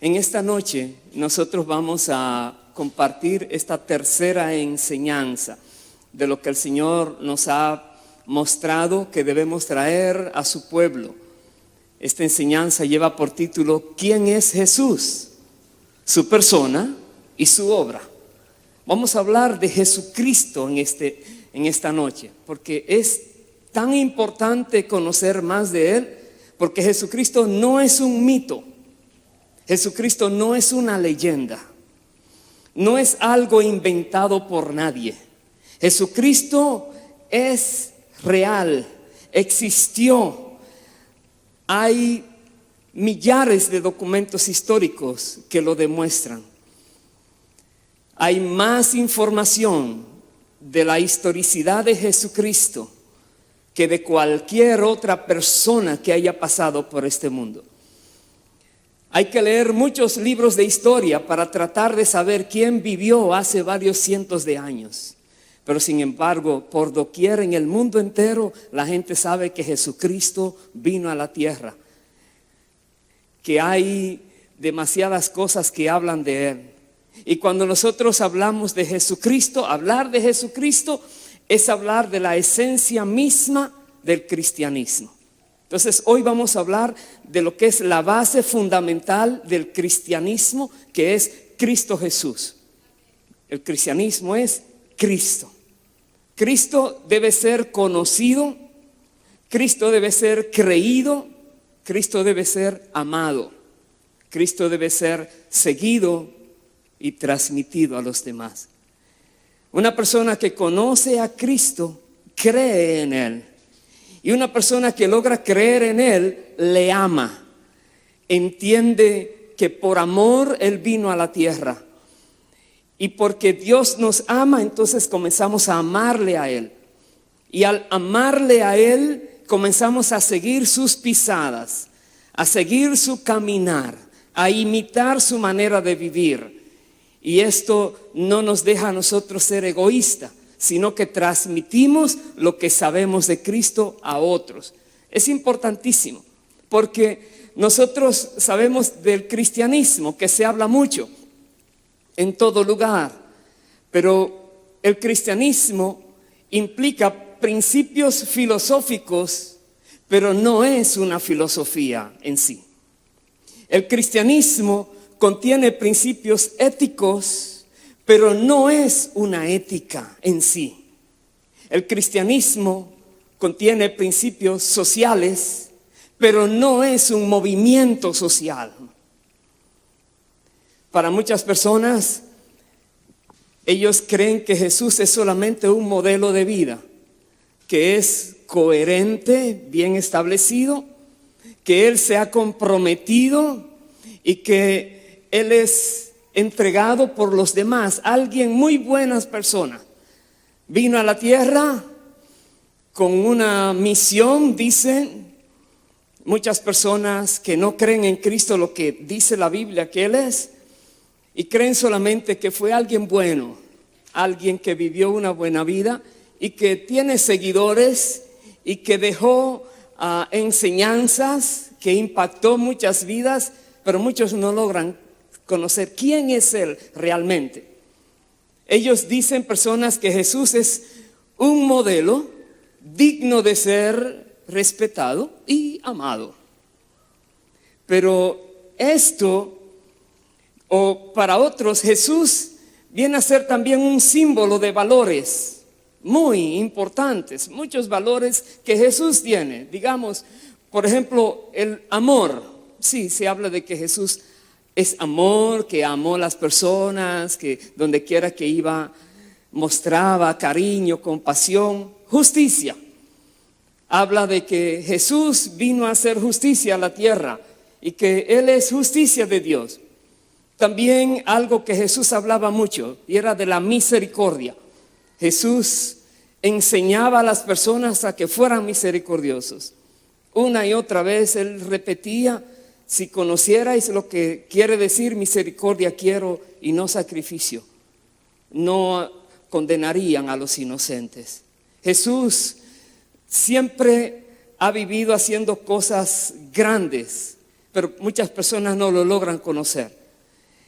En esta noche nosotros vamos a compartir esta tercera enseñanza de lo que el Señor nos ha mostrado que debemos traer a su pueblo. Esta enseñanza lleva por título ¿Quién es Jesús? Su persona y su obra. Vamos a hablar de Jesucristo en esta noche, porque es tan importante conocer más de Él, porque Jesucristo no es un mito. Jesucristo no es una leyenda, no es algo inventado por nadie. Jesucristo es real, existió. Hay millares de documentos históricos que lo demuestran. Hay más información de la historicidad de Jesucristo que de cualquier otra persona que haya pasado por este mundo. Hay que leer muchos libros de historia para tratar de saber quién vivió hace varios cientos de años. Pero sin embargo, por doquier en el mundo entero, la gente sabe que Jesucristo vino a la tierra. Que hay demasiadas cosas que hablan de Él. Y cuando nosotros hablamos de Jesucristo, hablar de Jesucristo es hablar de la esencia misma del cristianismo. Entonces hoy vamos a hablar de lo que es la base fundamental del cristianismo, que es Cristo Jesús. El cristianismo es Cristo. Cristo debe ser conocido, Cristo debe ser creído, Cristo debe ser amado, Cristo debe ser seguido y transmitido a los demás. Una persona que conoce a Cristo cree en Él. Y una persona que logra creer en Él, le ama. Entiende que por amor Él vino a la tierra. Y porque Dios nos ama, entonces comenzamos a amarle a Él. Y al amarle a Él, comenzamos a seguir sus pisadas, a seguir su caminar, a imitar su manera de vivir. Y esto no nos deja a nosotros ser egoístas, sino que transmitimos lo que sabemos de Cristo a otros. Es importantísimo, porque nosotros sabemos del cristianismo, que se habla mucho en todo lugar, pero el cristianismo implica principios filosóficos, pero no es una filosofía en sí. El cristianismo contiene principios éticos, pero no es una ética en sí. El cristianismo contiene principios sociales, pero no es un movimiento social. Para muchas personas, ellos creen que Jesús es solamente un modelo de vida, que es coherente, bien establecido, que Él se ha comprometido y que Él es entregado por los demás, alguien muy buenas personas. Vino a la tierra con una misión, dicen muchas personas que no creen en Cristo lo que dice la Biblia que Él es, y creen solamente que fue alguien bueno, alguien que vivió una buena vida y que tiene seguidores y que dejó enseñanzas que impactó muchas vidas, pero muchos no logran conocer quién es Él realmente. Ellos dicen, personas, que Jesús es un modelo digno de ser respetado y amado. Pero esto, o para otros, Jesús viene a ser también un símbolo de valores muy importantes, muchos valores que Jesús tiene. Digamos, por ejemplo, el amor. Sí, se habla de que Jesús es amor, que amó a las personas, que donde quiera que iba mostraba cariño, compasión. Justicia. Habla de que Jesús vino a hacer justicia a la tierra y que Él es justicia de Dios. También algo que Jesús hablaba mucho y era de la misericordia. Jesús enseñaba a las personas a que fueran misericordiosos. Una y otra vez Él repetía: si conocierais lo que quiere decir misericordia quiero y no sacrificio, no condenarían a los inocentes. Jesús siempre ha vivido haciendo cosas grandes, pero muchas personas no lo logran conocer.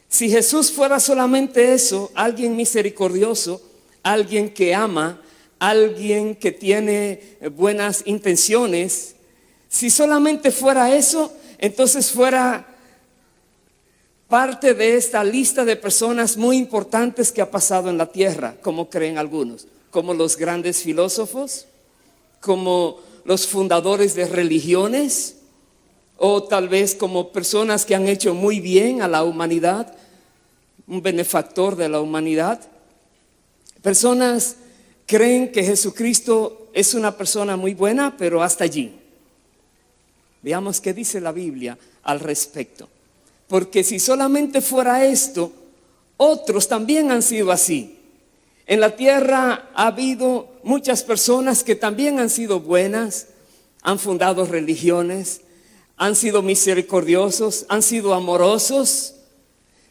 Si Jesús fuera solamente eso, alguien misericordioso, alguien que ama, alguien que tiene buenas intenciones, si solamente fuera eso, entonces fuera parte de esta lista de personas muy importantes que ha pasado en la tierra, como creen algunos, como los grandes filósofos, como los fundadores de religiones, o tal vez como personas que han hecho muy bien a la humanidad, un benefactor de la humanidad. Personas creen que Jesucristo es una persona muy buena, pero hasta allí. Veamos qué dice la Biblia al respecto. Porque si solamente fuera esto, otros también han sido así. En la tierra ha habido muchas personas que también han sido buenas, han fundado religiones, han sido misericordiosos, han sido amorosos.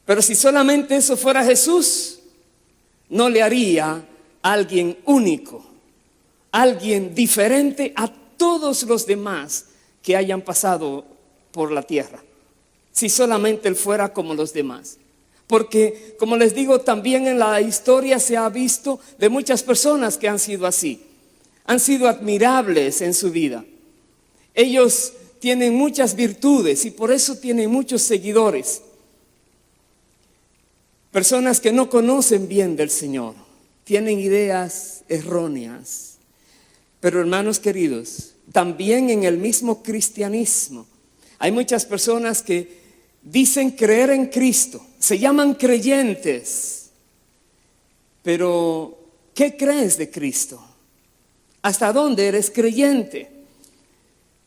Pero si solamente eso fuera Jesús, no le haría a alguien único, alguien diferente a todos los demás que hayan pasado por la tierra. Si solamente Él fuera como los demás. Porque, como les digo, también en la historia se ha visto de muchas personas que han sido así. Han sido admirables en su vida. Ellos tienen muchas virtudes y por eso tienen muchos seguidores. Personas que no conocen bien del Señor, tienen ideas erróneas. Pero hermanos queridos, también en el mismo cristianismo hay muchas personas que dicen creer en Cristo, se llaman creyentes. Pero, ¿qué crees de Cristo? ¿Hasta dónde eres creyente?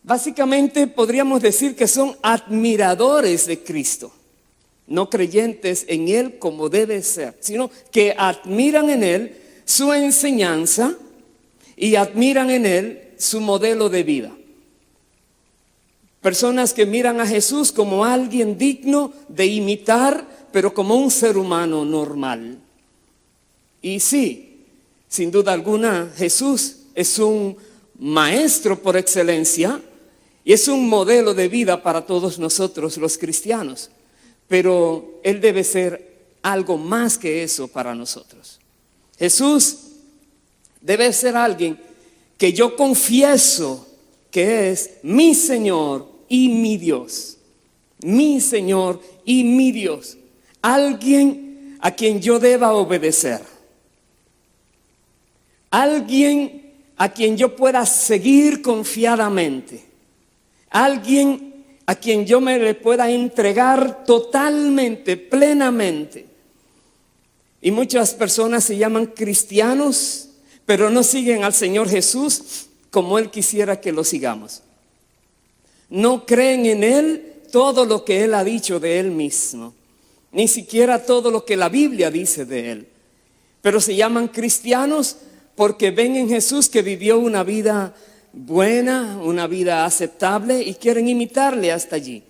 Básicamente podríamos decir que son admiradores de Cristo. No creyentes en Él como debe ser, sino que admiran en Él su enseñanza y admiran en Él su modelo de vida. Personas que miran a Jesús como alguien digno de imitar, pero como un ser humano normal. Y sí, sin duda alguna, Jesús es un maestro por excelencia y es un modelo de vida para todos nosotros los cristianos. Pero Él debe ser algo más que eso para nosotros. Jesús debe ser alguien que yo confieso que es mi Señor y mi Dios. Mi Señor y mi Dios. Alguien a quien yo deba obedecer. Alguien a quien yo pueda seguir confiadamente. Alguien a quien yo me le pueda entregar totalmente, plenamente. Y muchas personas se llaman cristianos, pero no siguen al Señor Jesús como Él quisiera que lo sigamos. No creen en Él todo lo que Él ha dicho de Él mismo, ni siquiera todo lo que la Biblia dice de Él. Pero se llaman cristianos porque ven en Jesús que vivió una vida buena, una vida aceptable y quieren imitarle hasta allí.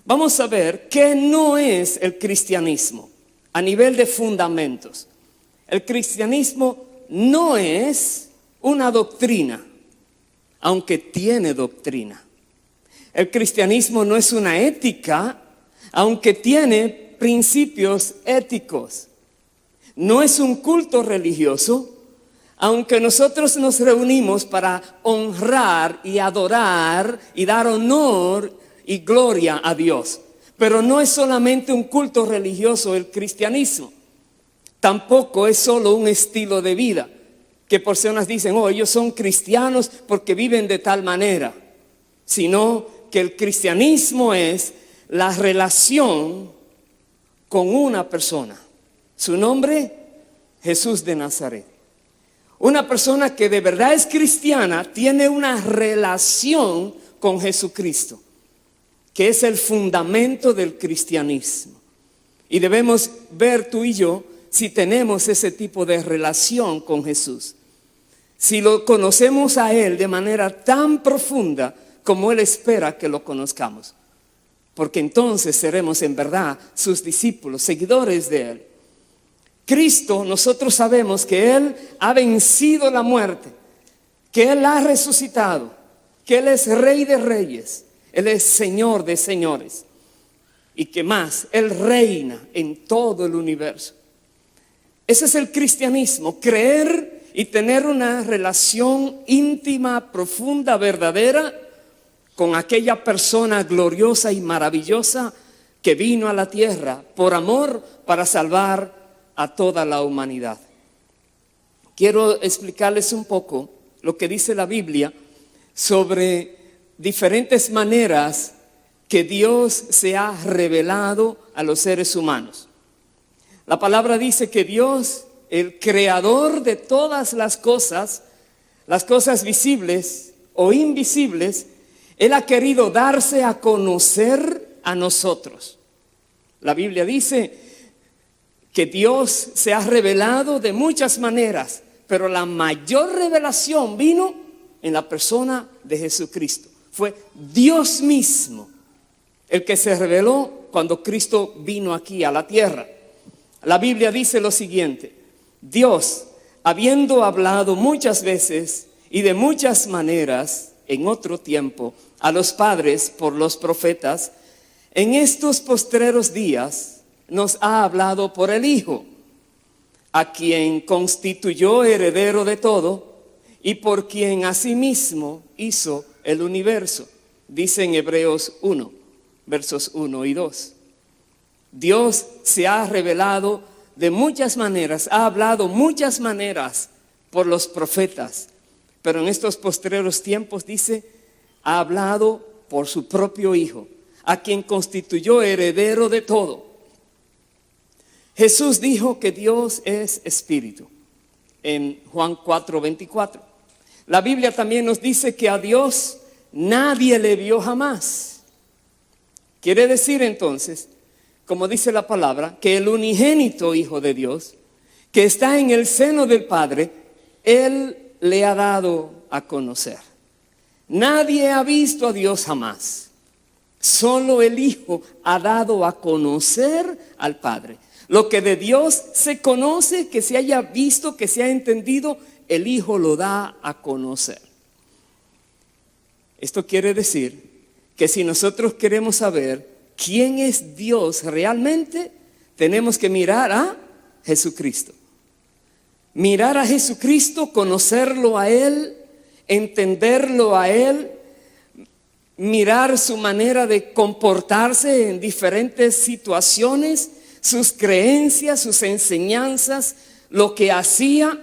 Vamos a ver qué no es el cristianismo a nivel de fundamentos. El cristianismo no es una doctrina, aunque tiene doctrina. El cristianismo no es una ética, aunque tiene principios éticos. No es un culto religioso, aunque nosotros nos reunimos para honrar y adorar y dar honor y gloria a Dios. Pero no es solamente un culto religioso el cristianismo. Tampoco es solo un estilo de vida. Que personas dicen, ellos son cristianos porque viven de tal manera. Sino que el cristianismo es la relación con una persona. Su nombre, Jesús de Nazaret. Una persona que de verdad es cristiana tiene una relación con Jesucristo, que es el fundamento del cristianismo. Y debemos ver tú y yo si tenemos ese tipo de relación con Jesús. Si lo conocemos a Él de manera tan profunda como Él espera que lo conozcamos. Porque entonces seremos en verdad sus discípulos, seguidores de Él. Cristo, nosotros sabemos que Él ha vencido la muerte, que Él ha resucitado, que Él es Rey de Reyes, Él es Señor de señores. ¿Y qué más? Él reina en todo el universo. Ese es el cristianismo, creer y tener una relación íntima, profunda, verdadera con aquella persona gloriosa y maravillosa que vino a la tierra por amor para salvar a toda la humanidad. Quiero explicarles un poco lo que dice la Biblia sobre diferentes maneras que Dios se ha revelado a los seres humanos. La palabra dice que Dios, el creador de todas las cosas visibles o invisibles, Él ha querido darse a conocer a nosotros. La Biblia dice que Dios se ha revelado de muchas maneras, pero la mayor revelación vino en la persona de Jesucristo. Fue Dios mismo el que se reveló cuando Cristo vino aquí a la tierra. La Biblia dice lo siguiente: Dios, habiendo hablado muchas veces y de muchas maneras en otro tiempo a los padres por los profetas, en estos postreros días nos ha hablado por el Hijo, a quien constituyó heredero de todo y por quien asimismo hizo el universo. Dice en Hebreos 1, versos 1 y 2. Dios se ha revelado de muchas maneras, ha hablado muchas maneras por los profetas, pero en estos postreros tiempos, dice, ha hablado por su propio Hijo, a quien constituyó heredero de todo. Jesús dijo que Dios es espíritu en Juan 4:24. La Biblia también nos dice que a Dios nadie le vio jamás. Quiere decir entonces, como dice la palabra, que el unigénito Hijo de Dios, que está en el seno del Padre, Él le ha dado a conocer. Nadie ha visto a Dios jamás. Solo el Hijo ha dado a conocer al Padre. Lo que de Dios se conoce, que se haya visto, que se ha entendido, el Hijo lo da a conocer. Esto quiere decir que si nosotros queremos saber quién es Dios realmente, tenemos que mirar a Jesucristo. Mirar a Jesucristo, conocerlo a Él, entenderlo a Él, mirar su manera de comportarse en diferentes situaciones, sus creencias, sus enseñanzas, lo que hacía.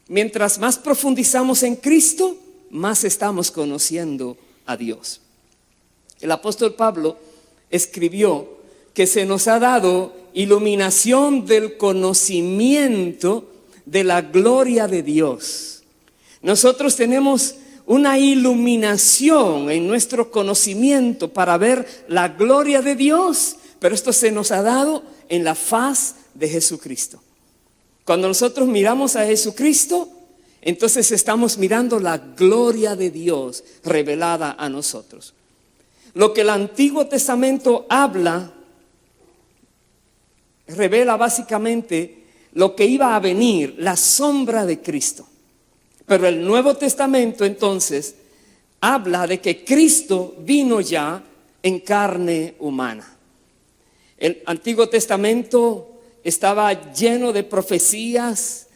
Mientras más profundizamos en Cristo, más estamos conociendo a Dios. El apóstol Pablo escribió que se nos ha dado iluminación del conocimiento de la gloria de Dios. Nosotros tenemos una iluminación en nuestro conocimiento para ver la gloria de Dios, pero esto se nos ha dado en la faz de Jesucristo. Cuando nosotros miramos a Jesucristo, entonces estamos mirando la gloria de Dios revelada a nosotros. Lo que el Antiguo Testamento habla, revela básicamente lo que iba a venir, la sombra de Cristo. Pero el Nuevo Testamento entonces habla de que Cristo vino ya en carne humana. El Antiguo Testamento estaba lleno de profecías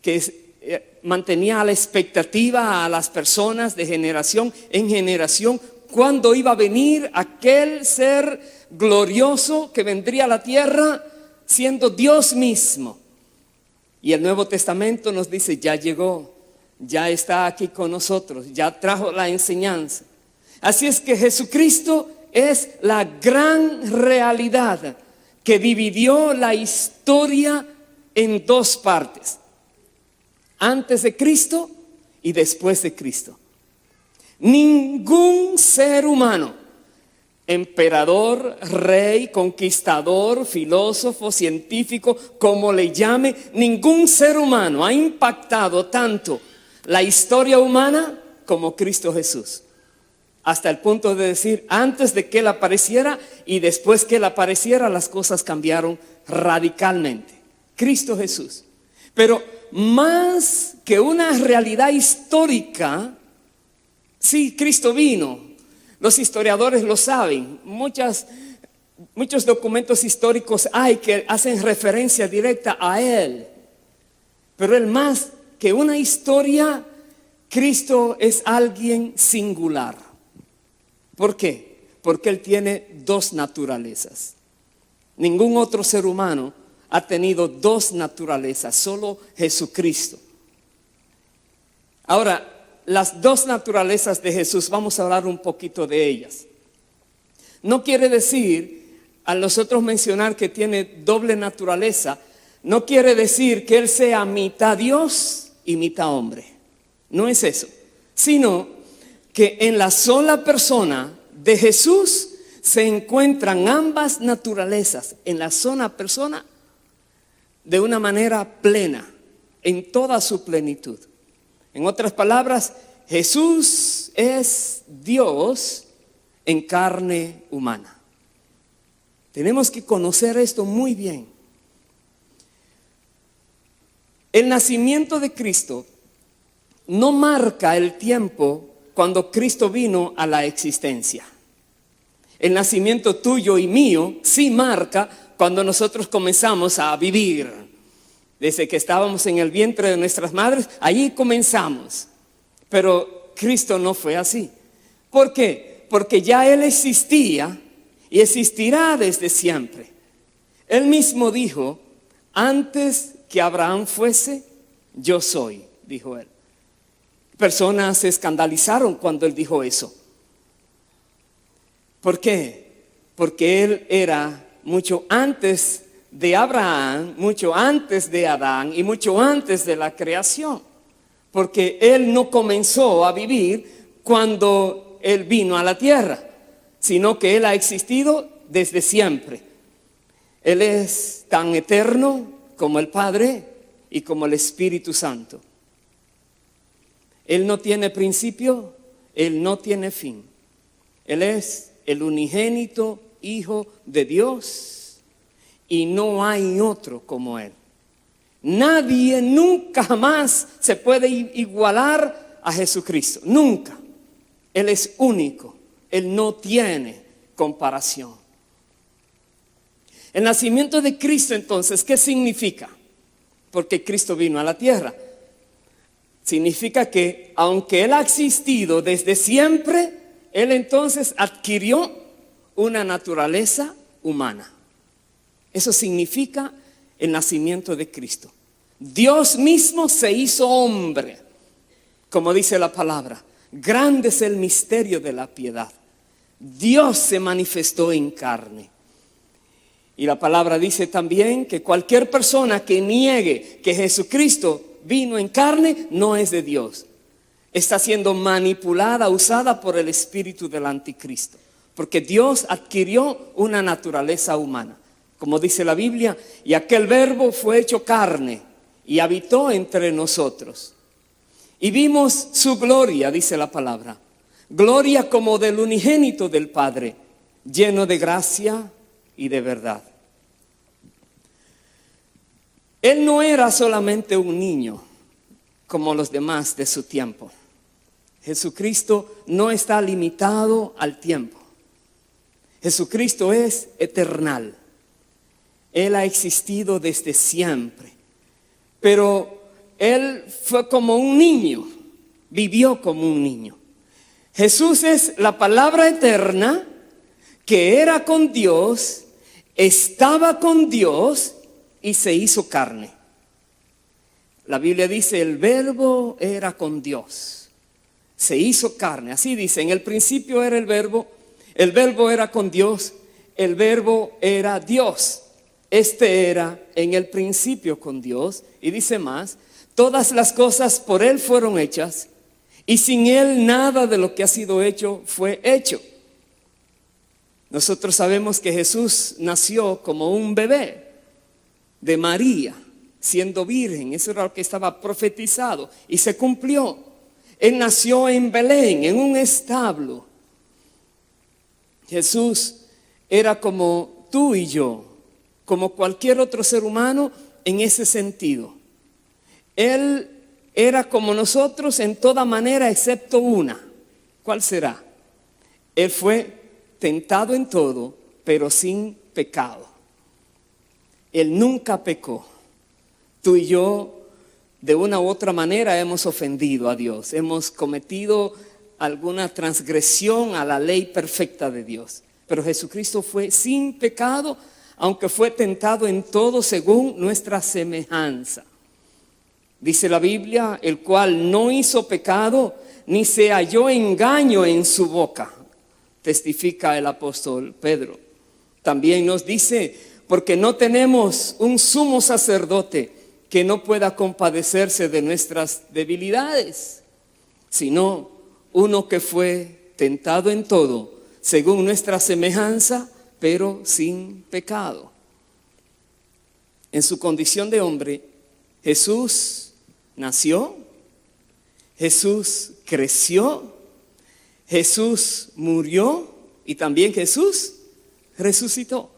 que mantenía a la expectativa a las personas de generación en generación cuándo iba a venir aquel ser glorioso que vendría a la tierra siendo Dios mismo. Y el Nuevo Testamento nos dice, ya llegó, ya está aquí con nosotros, ya trajo la enseñanza. Así es que Jesucristo es la gran realidad que dividió la historia en dos partes: antes de Cristo y después de Cristo. Ningún ser humano, emperador, rey, conquistador, filósofo, científico, como le llame, ningún ser humano ha impactado tanto la historia humana como Cristo Jesús. Hasta el punto de decir, antes de que Él apareciera y después que Él apareciera, las cosas cambiaron radicalmente. Cristo Jesús. Pero más que una realidad histórica, sí, Cristo vino, Los historiadores lo saben. Muchos documentos históricos hay que hacen referencia directa a Él. Pero Él más que una historia, Cristo es alguien singular. ¿Por qué? Porque Él tiene dos naturalezas. Ningún otro ser humano ha tenido dos naturalezas, solo Jesucristo. Ahora, las dos naturalezas de Jesús, vamos a hablar un poquito de ellas. No quiere decir, al nosotros mencionar que tiene doble naturaleza, no quiere decir que Él sea mitad Dios y mitad hombre. No es eso. Sino que en la sola persona de Jesús se encuentran ambas naturalezas en la sola persona de una manera plena, en toda su plenitud. En otras palabras, Jesús es Dios en carne humana. Tenemos que conocer esto muy bien. El nacimiento de Cristo no marca el tiempo cuando Cristo vino a la existencia. El nacimiento tuyo y mío sí marca cuando nosotros comenzamos a vivir. Desde que estábamos en el vientre de nuestras madres, allí comenzamos. Pero Cristo no fue así. ¿Por qué? Porque ya Él existía y existirá desde siempre. Él mismo dijo, antes que Abraham fuese, yo soy, dijo Él. Personas se escandalizaron cuando Él dijo eso. ¿Por qué? Porque Él era mucho antes de Abraham, mucho antes de Adán y mucho antes de la creación. Porque Él no comenzó a vivir cuando Él vino a la tierra, sino que Él ha existido desde siempre. Él es tan eterno como el Padre y como el Espíritu Santo. Él no tiene principio, Él no tiene fin. Él es el unigénito Hijo de Dios y no hay otro como Él. Nadie nunca jamás se puede igualar a Jesucristo, nunca. Él es único, Él no tiene comparación. El nacimiento de Cristo entonces, ¿qué significa? Porque Cristo vino a la tierra. Significa que aunque Él ha existido desde siempre, Él entonces adquirió una naturaleza humana. Eso significa el nacimiento de Cristo. Dios mismo se hizo hombre, como dice la palabra. Grande es el misterio de la piedad. Dios se manifestó en carne. Y la palabra dice también que cualquier persona que niegue que Jesucristo vino en carne no es de Dios. Está siendo manipulada, usada por el espíritu del anticristo. Porque Dios adquirió una naturaleza humana. Como dice la Biblia, y aquel verbo fue hecho carne y habitó entre nosotros. Y vimos su gloria, dice la palabra. Gloria como del unigénito del Padre, lleno de gracia y de verdad. Él no era solamente un niño como los demás de su tiempo. Jesucristo no está limitado al tiempo. Jesucristo es eternal. Él ha existido desde siempre. Pero Él fue como un niño, vivió como un niño. Jesús es la palabra eterna que era con Dios, estaba con Dios y se hizo carne. La Biblia dice, el verbo era con Dios, se hizo carne. Así dice, en el principio era el verbo era con Dios, el verbo era Dios. Este era en el principio con Dios. Y dice más, todas las cosas por Él fueron hechas y sin Él nada de lo que ha sido hecho fue hecho. Nosotros sabemos que Jesús nació como un bebé de María, siendo virgen. Eso era lo que estaba profetizado y se cumplió. Él nació en Belén, en un establo. Jesús era como tú y yo, como cualquier otro ser humano en ese sentido. Él era como nosotros en toda manera excepto una. ¿Cuál será? Él fue tentado en todo, pero sin pecado. Él nunca pecó. Tú y yo, de una u otra manera, hemos ofendido a Dios. Hemos cometido alguna transgresión a la ley perfecta de Dios. Pero Jesucristo fue sin pecado, aunque fue tentado en todo según nuestra semejanza. Dice la Biblia, el cual no hizo pecado, ni se halló engaño en su boca, testifica el apóstol Pedro. También nos dice, porque no tenemos un sumo sacerdote que no pueda compadecerse de nuestras debilidades, sino uno que fue tentado en todo, según nuestra semejanza, pero sin pecado. En su condición de hombre, Jesús nació, Jesús creció, Jesús murió y también Jesús resucitó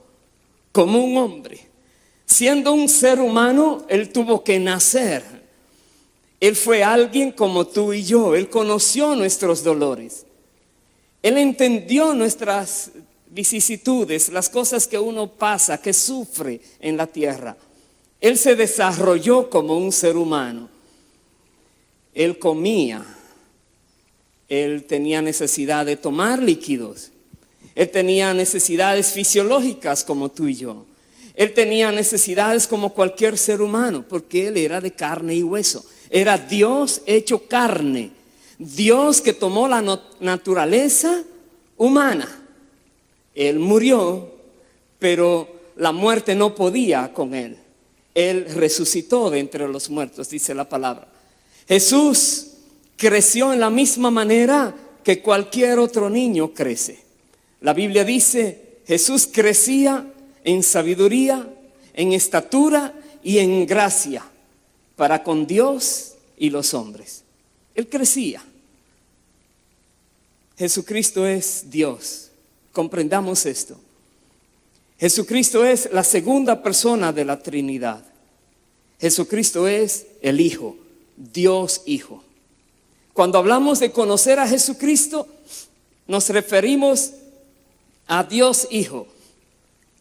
como un hombre. Siendo un ser humano, Él tuvo que nacer. Él fue alguien como tú y yo. Él conoció nuestros dolores. Él entendió nuestras vicisitudes, las cosas que uno pasa, que sufre en la tierra. Él se desarrolló como un ser humano. Él comía. Él tenía necesidad de tomar líquidos. Él tenía necesidades fisiológicas como tú y yo. Él tenía necesidades como cualquier ser humano, porque Él era de carne y hueso. Era Dios hecho carne. Dios que tomó la naturaleza humana. Él murió, pero la muerte no podía con Él. Él resucitó de entre los muertos, dice la palabra. Jesús creció en la misma manera que cualquier otro niño crece. La Biblia dice, Jesús crecía en sabiduría, en estatura y en gracia para con Dios y los hombres. Él crecía. Jesucristo es Dios. Comprendamos esto. Jesucristo es la segunda persona de la Trinidad. Jesucristo es el Hijo, Dios Hijo. Cuando hablamos de conocer a Jesucristo, nos referimos a Dios Hijo,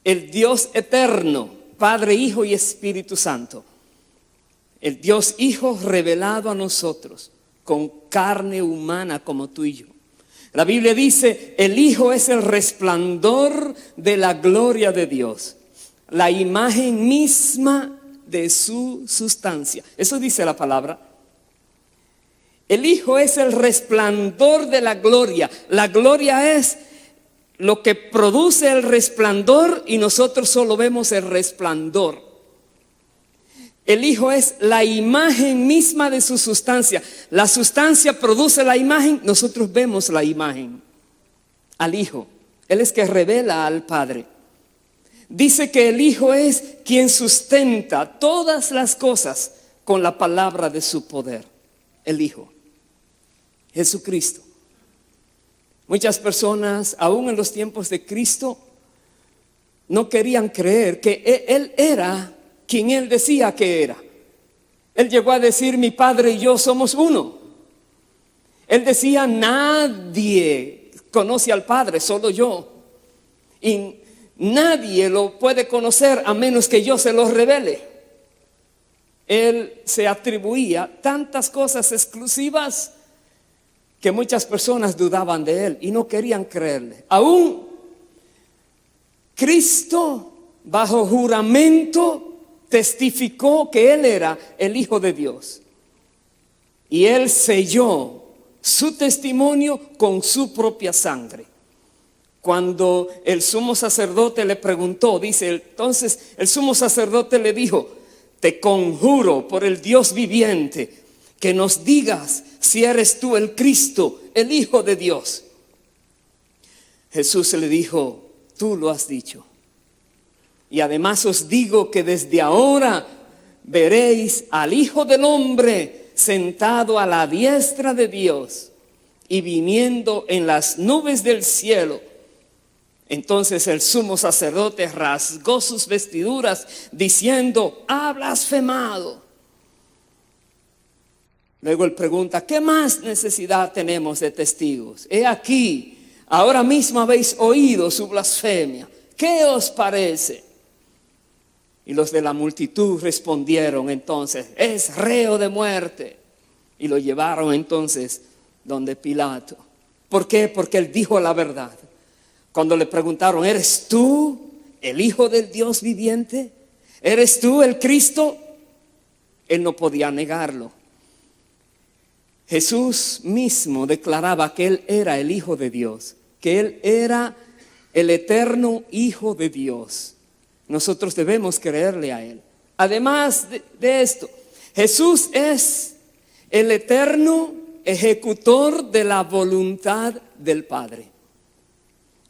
el Dios eterno, Padre, Hijo y Espíritu Santo. El Dios Hijo revelado a nosotros con carne humana como tú y yo. La Biblia dice, el Hijo es el resplandor de la gloria de Dios, la imagen misma de su sustancia. Eso dice la palabra. El Hijo es el resplandor de la gloria. La gloria es lo que produce el resplandor y nosotros solo vemos el resplandor. El Hijo es la imagen misma de su sustancia. La sustancia produce la imagen, nosotros vemos la imagen al Hijo. Él es que revela al Padre. Dice que el Hijo es quien sustenta todas las cosas con la palabra de su poder. El Hijo, Jesucristo. Muchas personas, aún en los tiempos de Cristo, no querían creer que Él era quien Él decía que era. Él llegó a decir, mi Padre y yo somos uno. Él decía, nadie conoce al Padre, solo yo. Y nadie lo puede conocer a menos que yo se lo revele. Él se atribuía tantas cosas exclusivas que muchas personas dudaban de Él y no querían creerle. Aún Cristo, bajo juramento, testificó que Él era el Hijo de Dios. Y Él selló su testimonio con su propia sangre. Cuando el sumo sacerdote le preguntó, dice, entonces el sumo sacerdote le dijo, te conjuro por el Dios viviente que nos digas si eres tú el Cristo, el Hijo de Dios. Jesús le dijo, tú lo has dicho. Y además os digo que desde ahora veréis al Hijo del Hombre sentado a la diestra de Dios y viniendo en las nubes del cielo. Entonces el sumo sacerdote rasgó sus vestiduras diciendo, ha blasfemado. Luego él pregunta, ¿qué más necesidad tenemos de testigos? He aquí, ahora mismo habéis oído su blasfemia. ¿Qué os parece? Y los de la multitud respondieron entonces: es reo de muerte. Y lo llevaron entonces donde Pilato. ¿Por qué? Porque él dijo la verdad. Cuando le preguntaron: ¿eres tú el Hijo del Dios viviente? ¿Eres tú el Cristo? Él no podía negarlo. Jesús mismo declaraba que Él era el Hijo de Dios, que Él era el eterno Hijo de Dios. Nosotros debemos creerle a Él. Además de esto, Jesús es el eterno ejecutor de la voluntad del Padre.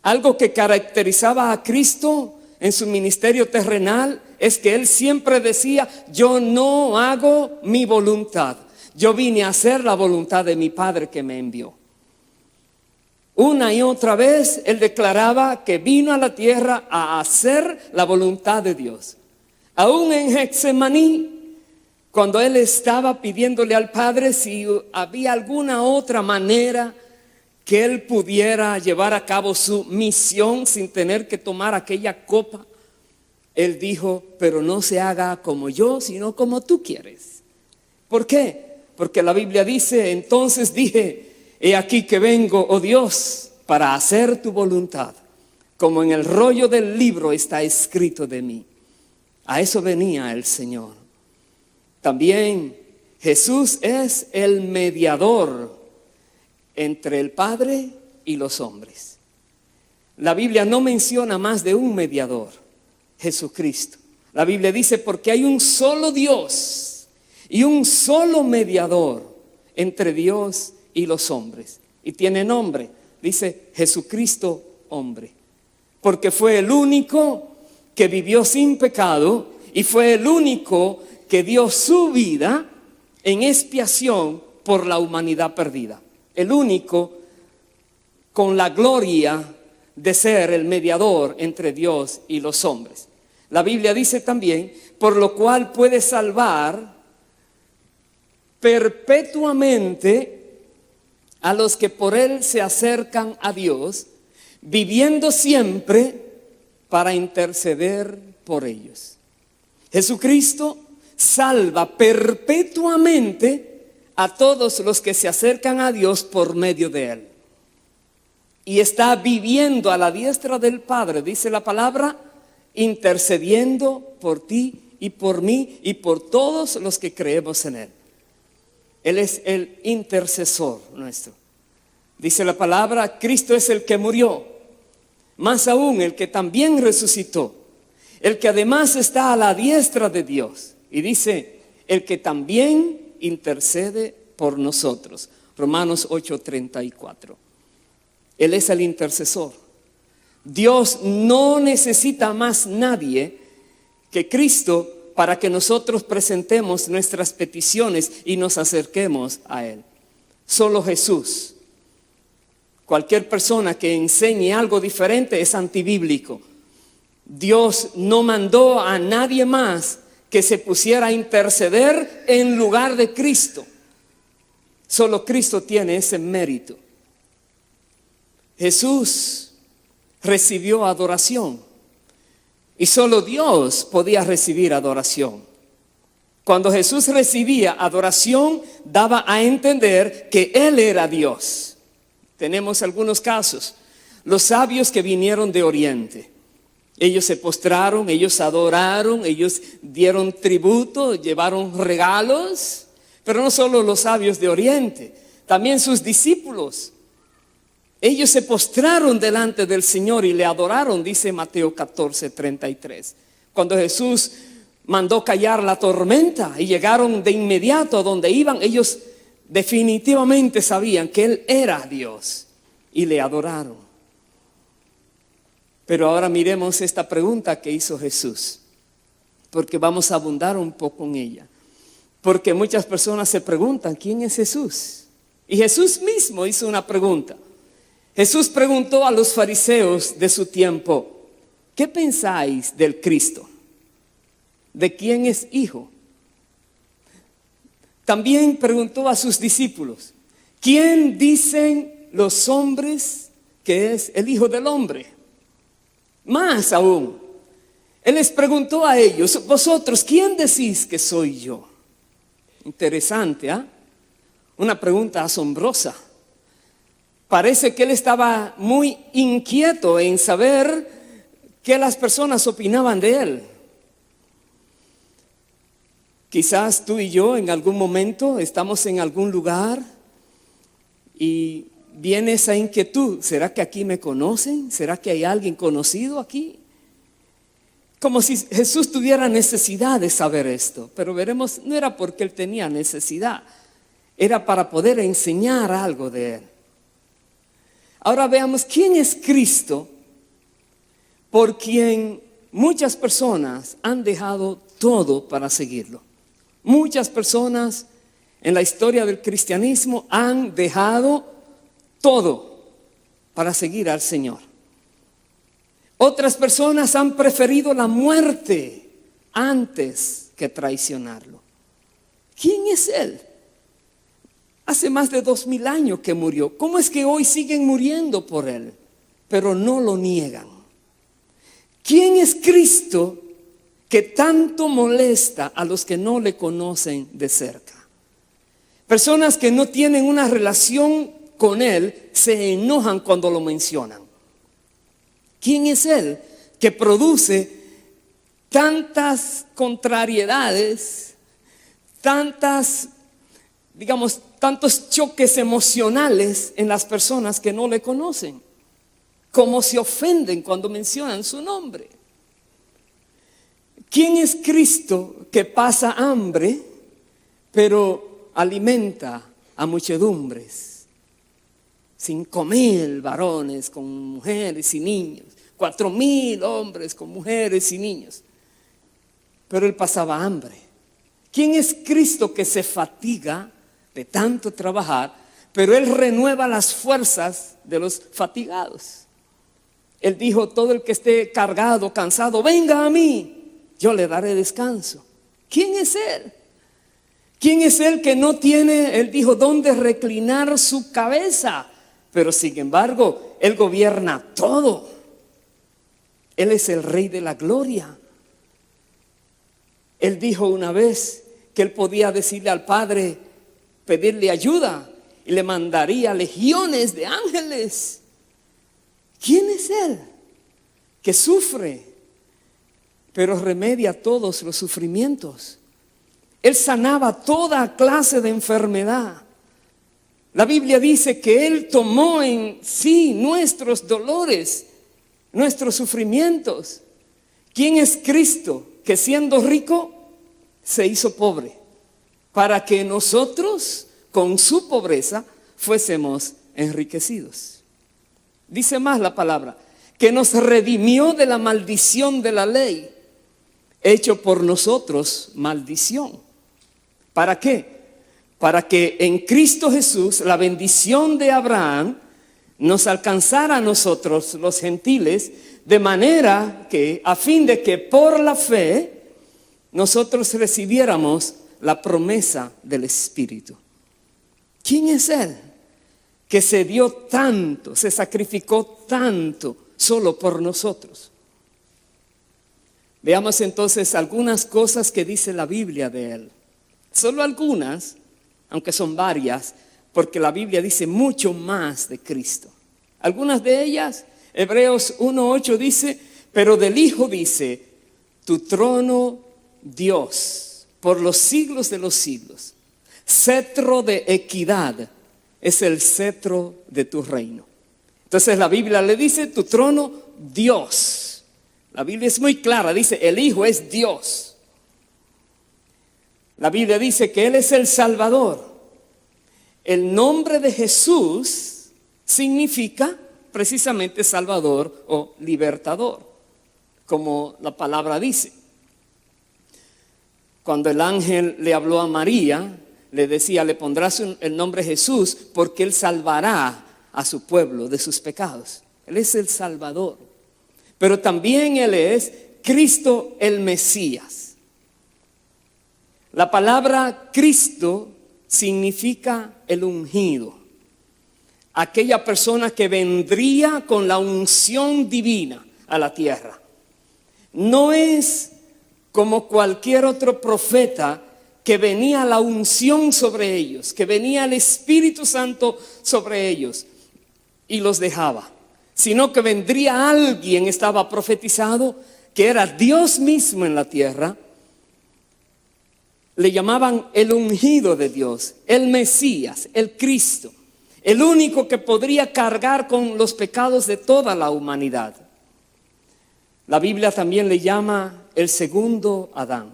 Algo que caracterizaba a Cristo en su ministerio terrenal es que Él siempre decía: yo no hago mi voluntad, yo vine a hacer la voluntad de mi Padre que me envió. Una y otra vez Él declaraba que vino a la tierra a hacer la voluntad de Dios. Aún en Getsemaní, cuando Él estaba pidiéndole al Padre si había alguna otra manera que Él pudiera llevar a cabo su misión sin tener que tomar aquella copa, Él dijo: pero no se haga como yo, sino como tú quieres. ¿Por qué? Porque la Biblia dice: entonces dije, he aquí que vengo, oh Dios, para hacer tu voluntad, como en el rollo del libro está escrito de mí. A eso venía el Señor. También Jesús es el mediador entre el Padre y los hombres. La Biblia no menciona más de un mediador: Jesucristo. La Biblia dice: porque hay un solo Dios y un solo mediador entre Dios y los hombres. Y tiene nombre, dice: Jesucristo hombre. Porque fue el único que vivió sin pecado y fue el único que dio su vida en expiación por la humanidad perdida. El único con la gloria de ser el mediador entre Dios y los hombres. La Biblia dice también: por lo cual puede salvar perpetuamente a los que por Él se acercan a Dios, viviendo siempre para interceder por ellos. Jesucristo salva perpetuamente a todos los que se acercan a Dios por medio de Él. Y está viviendo a la diestra del Padre, dice la palabra, intercediendo por ti y por mí y por todos los que creemos en Él. Él es el intercesor nuestro. Dice la palabra: Cristo es el que murió, más aún el que también resucitó, el que además está a la diestra de Dios. Y dice: el que también intercede por nosotros. Romanos 8:34. Él es el intercesor. Dios no necesita más nadie que Cristo para que nosotros presentemos nuestras peticiones y nos acerquemos a Él. Solo Jesús. Cualquier persona que enseñe algo diferente es antibíblico. Dios no mandó a nadie más que se pusiera a interceder en lugar de Cristo. Solo Cristo tiene ese mérito. Jesús recibió adoración y solo Dios podía recibir adoración. Cuando Jesús recibía adoración, daba a entender que Él era Dios. Tenemos algunos casos. Los sabios que vinieron de Oriente, ellos se postraron, ellos adoraron, ellos dieron tributo, llevaron regalos. Pero no solo los sabios de Oriente, también sus discípulos. Ellos se postraron delante del Señor y le adoraron, dice Mateo 14:33. Cuando Jesús mandó callar la tormenta y llegaron de inmediato a donde iban, ellos definitivamente sabían que Él era Dios y le adoraron. Pero ahora miremos esta pregunta que hizo Jesús, porque vamos a abundar un poco en ella. Porque muchas personas se preguntan: ¿quién es Jesús? Y Jesús mismo hizo una pregunta. Jesús preguntó a los fariseos de su tiempo: ¿qué pensáis del Cristo? ¿De quién es hijo? También preguntó a sus discípulos: ¿quién dicen los hombres que es el Hijo del Hombre. Más aún, Él les preguntó a ellos: vosotros, ¿quién decís que soy yo? Interesante, ¿ah? Una pregunta asombrosa. Parece que Él estaba muy inquieto en saber qué las personas opinaban de Él. Quizás tú y yo en algún momento estamos en algún lugar y viene esa inquietud: ¿será que aquí me conocen? ¿Será que hay alguien conocido aquí? Como si Jesús tuviera necesidad de saber esto. Pero veremos, no era porque Él tenía necesidad, era para poder enseñar algo de Él. Ahora veamos quién es Cristo, por quien muchas personas han dejado todo para seguirlo. Muchas personas en la historia del cristianismo han dejado todo para seguir al Señor. Otras personas han preferido la muerte antes que traicionarlo. ¿Quién es Él? Hace más de 2000 años que murió. ¿Cómo es que hoy siguen muriendo por Él? Pero no lo niegan. ¿Quién es Cristo que tanto molesta a los que no le conocen de cerca? Personas que no tienen una relación con Él se enojan cuando lo mencionan. ¿Quién es Él que produce tantas contrariedades, tantos choques emocionales en las personas que no le conocen? Cómo se ofenden cuando mencionan su nombre. ¿Quién es Cristo que pasa hambre, pero alimenta a muchedumbres? 5,000 varones con mujeres y niños, 4,000 hombres con mujeres y niños. Pero Él pasaba hambre. ¿Quién es Cristo que se fatiga de tanto trabajar, pero Él renueva las fuerzas de los fatigados? Él dijo: todo el que esté cargado, cansado, venga a mí, yo le daré descanso. ¿Quién es Él? ¿Quién es Él que no tiene, Él dijo, dónde reclinar su cabeza? Pero sin embargo, Él gobierna todo. Él es el Rey de la gloria. Él dijo una vez que Él podía decirle al Padre, pedirle ayuda, y le mandaría legiones de ángeles. ¿Quién es Él que sufre, pero remedia todos los sufrimientos? Él sanaba toda clase de enfermedad. La Biblia dice que Él tomó en sí nuestros dolores, nuestros sufrimientos. ¿Quién es Cristo que siendo rico se hizo pobre, para que nosotros con su pobreza fuésemos enriquecidos? Dice más la palabra, que nos redimió de la maldición de la ley, hecho por nosotros maldición. ¿Para qué? Para que en Cristo Jesús la bendición de Abraham nos alcanzara a nosotros los gentiles, de manera que a fin de que por la fe nosotros recibiéramos la promesa del Espíritu. ¿Quién es Él que se dio tanto, se sacrificó tanto solo por nosotros? Veamos entonces algunas cosas que dice la Biblia de Él. Solo algunas, aunque son varias, porque la Biblia dice mucho más de Cristo. Algunas de ellas, Hebreos 1:8 dice, pero del Hijo dice, tu trono, Dios, por los siglos de los siglos, cetro de equidad es el cetro de tu reino. Entonces la Biblia le dice, tu trono, Dios. La Biblia es muy clara, dice, el Hijo es Dios. La Biblia dice que Él es el Salvador. El nombre de Jesús significa precisamente Salvador o Libertador, como la palabra dice. Cuando el ángel le habló a María, le decía, le pondrás el nombre Jesús porque Él salvará a su pueblo de sus pecados. Él es el Salvador. Pero también Él es Cristo el Mesías. La palabra Cristo significa el ungido. aquella persona que vendría con la unción divina a la tierra. No es como cualquier otro profeta que venía la unción sobre ellos, que venía el Espíritu Santo sobre ellos y los dejaba, sino que vendría alguien, estaba profetizado, que era Dios mismo en la tierra. Le llamaban el ungido de Dios, el Mesías, el Cristo, el único que podría cargar con los pecados de toda la humanidad. La Biblia también le llama el segundo Adán.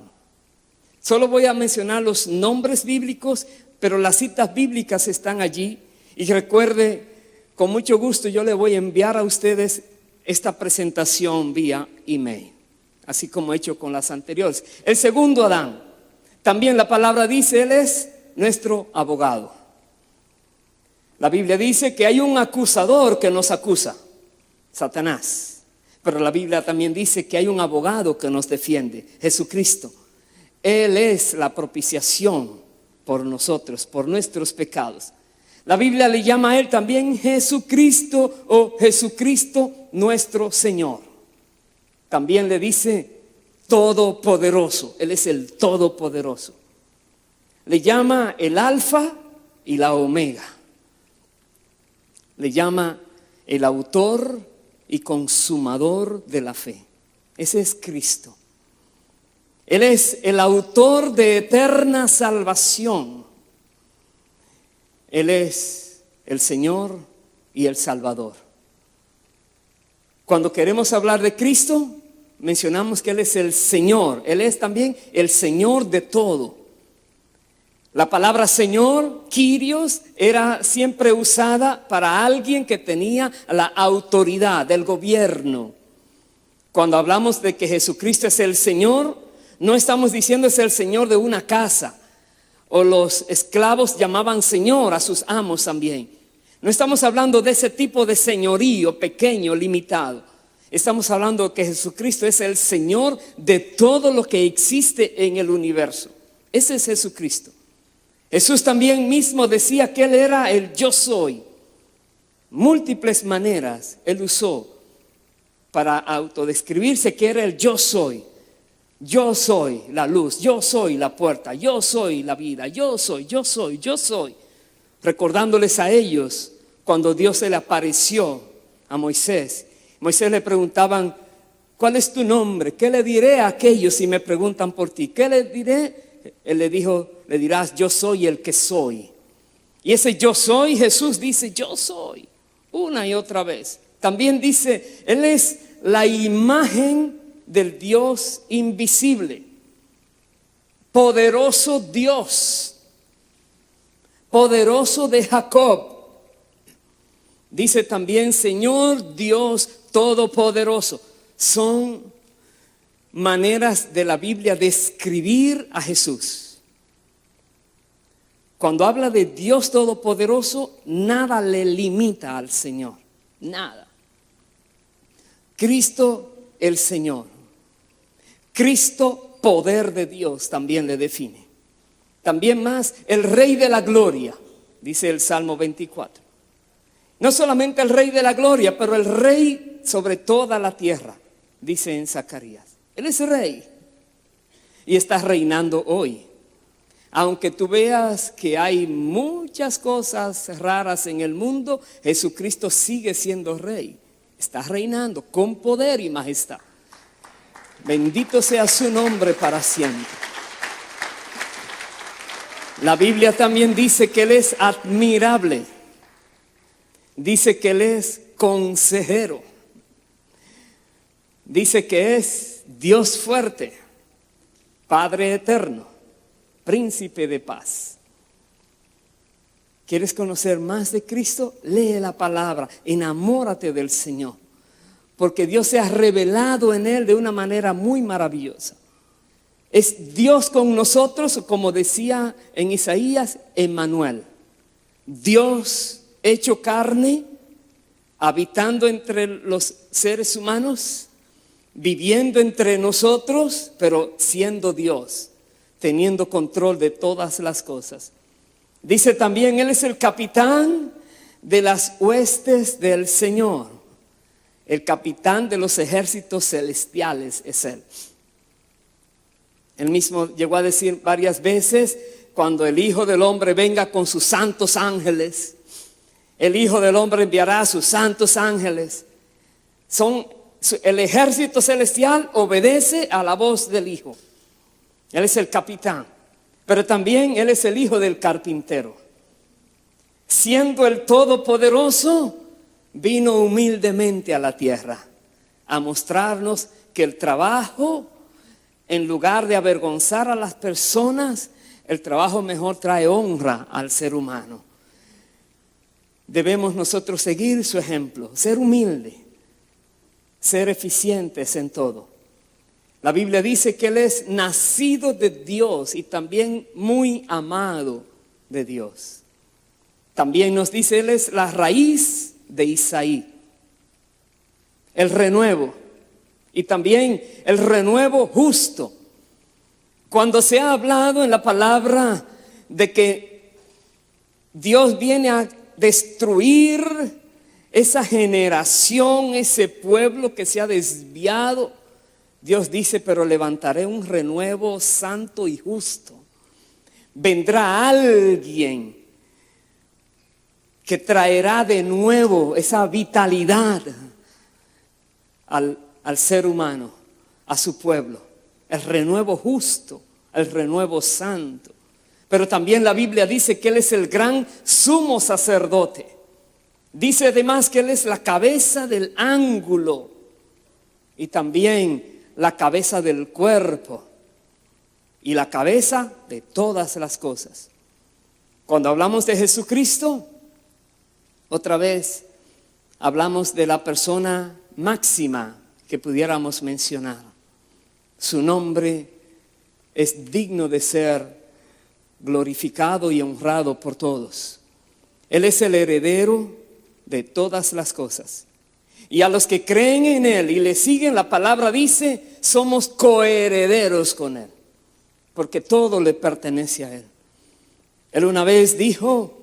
Solo voy a mencionar los nombres bíblicos, pero las citas bíblicas están allí. Y recuerde, con mucho gusto yo le voy a enviar a ustedes esta presentación vía email, así como he hecho con las anteriores. El segundo Adán, también la palabra dice, Él es nuestro abogado. La Biblia dice que hay un acusador que nos acusa, Satanás. Pero la Biblia también dice que hay un abogado que nos defiende, Jesucristo. Él es la propiciación por nosotros, por nuestros pecados. La Biblia le llama a Él también Jesucristo o Jesucristo nuestro Señor. También le dice Todopoderoso. Él es el Todopoderoso. Le llama el Alfa y la Omega. Le llama el autor y consumador de la fe. Ese es Cristo. Él es el autor de eterna salvación. Él es el Señor y el Salvador. Cuando queremos hablar de Cristo, mencionamos que Él es el Señor. Él es también el Señor de todo. La palabra Señor, Kyrios, era siempre usada para alguien que tenía la autoridad del gobierno. Cuando hablamos de que Jesucristo es el Señor, no estamos diciendo es el Señor de una casa. O los esclavos llamaban Señor a sus amos también. No estamos hablando de ese tipo de señorío pequeño, limitado. Estamos hablando de que Jesucristo es el Señor de todo lo que existe en el universo. Ese es Jesucristo. Jesús también mismo decía que Él era el yo soy. Múltiples maneras Él usó para autodescribirse que era el yo soy. Yo soy la luz, yo soy la puerta, yo soy la vida, yo soy. Recordándoles a ellos cuando Dios se le apareció a Moisés. Moisés le preguntaban, ¿cuál es tu nombre? ¿Qué le diré a aquellos si me preguntan por ti? ¿Qué le diré? Él le dijo, le dirás, yo soy el que soy. Y ese yo soy, Jesús dice, yo soy, una y otra vez. También dice, Él es la imagen del Dios invisible. Poderoso Dios, poderoso de Jacob. Dice también, Señor Dios Todopoderoso. Son maneras de la Biblia de describir a Jesús. Cuando habla de Dios Todopoderoso, nada le limita al Señor, nada. Cristo el Señor, Cristo poder de Dios también le define. También más, el Rey de la Gloria, dice el Salmo 24. No solamente el Rey de la Gloria, pero el Rey sobre toda la tierra, dice en Zacarías. Él es Rey y está reinando hoy. Aunque tú veas que hay muchas cosas raras en el mundo, Jesucristo sigue siendo Rey. Está reinando con poder y majestad. Bendito sea su nombre para siempre. La Biblia también dice que Él es admirable. Dice que Él es consejero. Dice que es Dios fuerte, Padre eterno, príncipe de paz. ¿Quieres conocer más de Cristo? Lee la palabra, enamórate del Señor, porque Dios se ha revelado en Él de una manera muy maravillosa. Es Dios con nosotros, como decía en Isaías, Emmanuel. Dios hecho carne, habitando entre los seres humanos, viviendo entre nosotros, pero siendo Dios, teniendo control de todas las cosas. Dice también, Él es el capitán de las huestes del Señor. El capitán de los ejércitos celestiales es Él. Él mismo llegó a decir varias veces: cuando el Hijo del Hombre venga con sus santos ángeles, el Hijo del Hombre enviará a sus santos ángeles. El ejército celestial obedece a la voz del Hijo. Él es el capitán, pero también Él es el hijo del carpintero. Siendo el Todopoderoso, vino humildemente a la tierra a mostrarnos que el trabajo, en lugar de avergonzar a las personas, el trabajo mejor trae honra al ser humano. Debemos nosotros seguir su ejemplo, ser humilde, ser eficientes en todo. La Biblia dice que Él es nacido de Dios y también muy amado de Dios. También nos dice Él es la raíz de Isaí, el renuevo, y también el renuevo justo. Cuando se ha hablado en la palabra de que Dios viene a destruir esa generación, ese pueblo que se ha desviado, Dios dice: pero levantaré un renuevo santo y justo. Vendrá alguien que traerá de nuevo esa vitalidad al ser humano, a su pueblo. El renuevo justo, el renuevo santo. Pero también la Biblia dice que Él es el gran sumo sacerdote. Dice además que Él es la cabeza del ángulo y también la cabeza del cuerpo y la cabeza de todas las cosas. Cuando hablamos de Jesucristo, otra vez hablamos de la persona máxima que pudiéramos mencionar. Su nombre es digno de ser glorificado y honrado por todos. Él es el heredero de todas las cosas. Y a los que creen en Él y le siguen, la palabra dice: somos coherederos con Él, porque todo le pertenece a Él. Él una vez dijo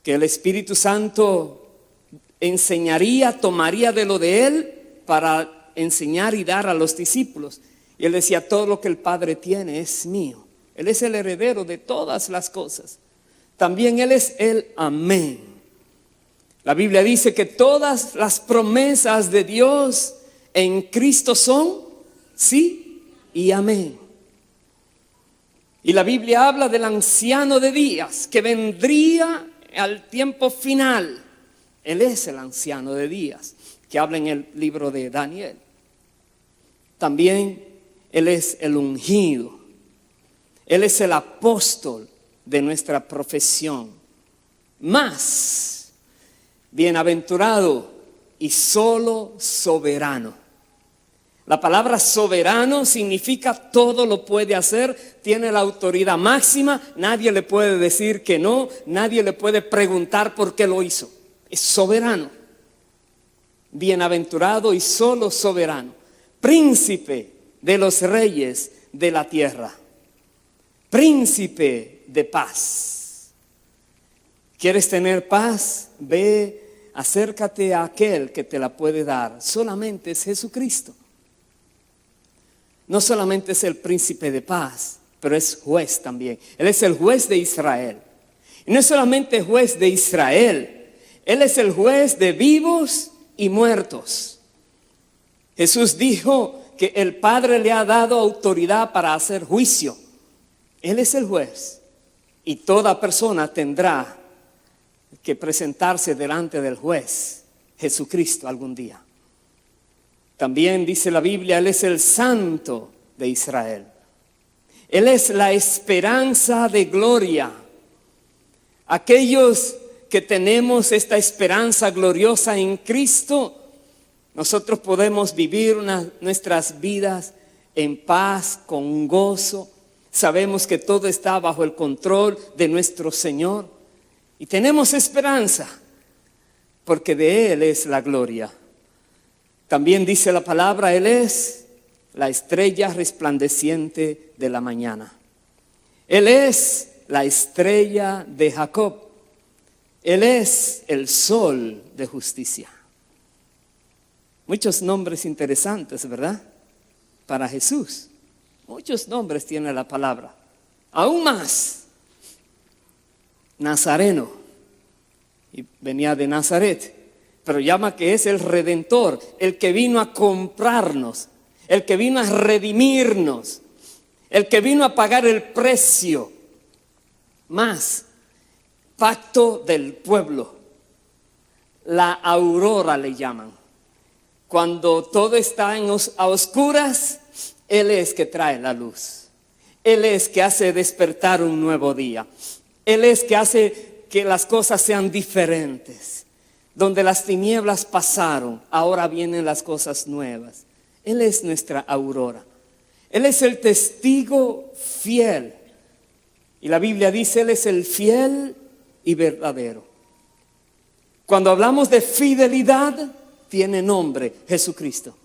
que el Espíritu Santo enseñaría, tomaría de lo de Él para enseñar y dar a los discípulos. Y Él decía: todo lo que el Padre tiene es mío. Él es el heredero de todas las cosas. También Él es el amén. La Biblia dice que todas las promesas de Dios en Cristo son sí y amén. Y la Biblia habla del anciano de días que vendría al tiempo final. Él es el anciano de días que habla en el libro de Daniel. También Él es el ungido. Él es el apóstol de nuestra profesión. Más bienaventurado y solo soberano. La palabra soberano significa todo lo puede hacer, tiene la autoridad máxima, nadie le puede decir que no, nadie le puede preguntar por qué lo hizo. Es soberano, bienaventurado y solo soberano, príncipe de los reyes de la tierra, príncipe de paz. ¿Quieres tener paz? Ve, acércate a aquel que te la puede dar. Solamente es Jesucristo. No solamente es el príncipe de paz, pero es juez también. Él es el juez de Israel. Y no es solamente juez de Israel, Él es el juez de vivos y muertos. Jesús dijo que el Padre le ha dado autoridad para hacer juicio. Él es el juez. Y toda persona tendrá que presentarse delante del juez, Jesucristo, algún día. También dice la Biblia, Él es el santo de Israel. Él es la esperanza de gloria. Aquellos que tenemos esta esperanza gloriosa en Cristo, nosotros podemos vivir nuestras vidas en paz, con gozo. Sabemos que todo está bajo el control de nuestro Señor. Y tenemos esperanza, porque de Él es la gloria. También dice la palabra, Él es la estrella resplandeciente de la mañana. Él es la estrella de Jacob. Él es el sol de justicia. Muchos nombres interesantes, ¿verdad? Para Jesús. Muchos nombres tiene la palabra. Aún más, Nazareno. Y venía de Nazaret. Pero llama que es el Redentor, el que vino a comprarnos, el que vino a redimirnos, el que vino a pagar el precio. Más, pacto del pueblo. La aurora le llaman. Cuando todo está a oscuras, Él es que trae la luz. Él es que hace despertar un nuevo día. Él es que hace que las cosas sean diferentes. Donde las tinieblas pasaron, ahora vienen las cosas nuevas. Él es nuestra aurora. Él es el testigo fiel. Y la Biblia dice, Él es el fiel y verdadero. Cuando hablamos de fidelidad, tiene nombre, Jesucristo.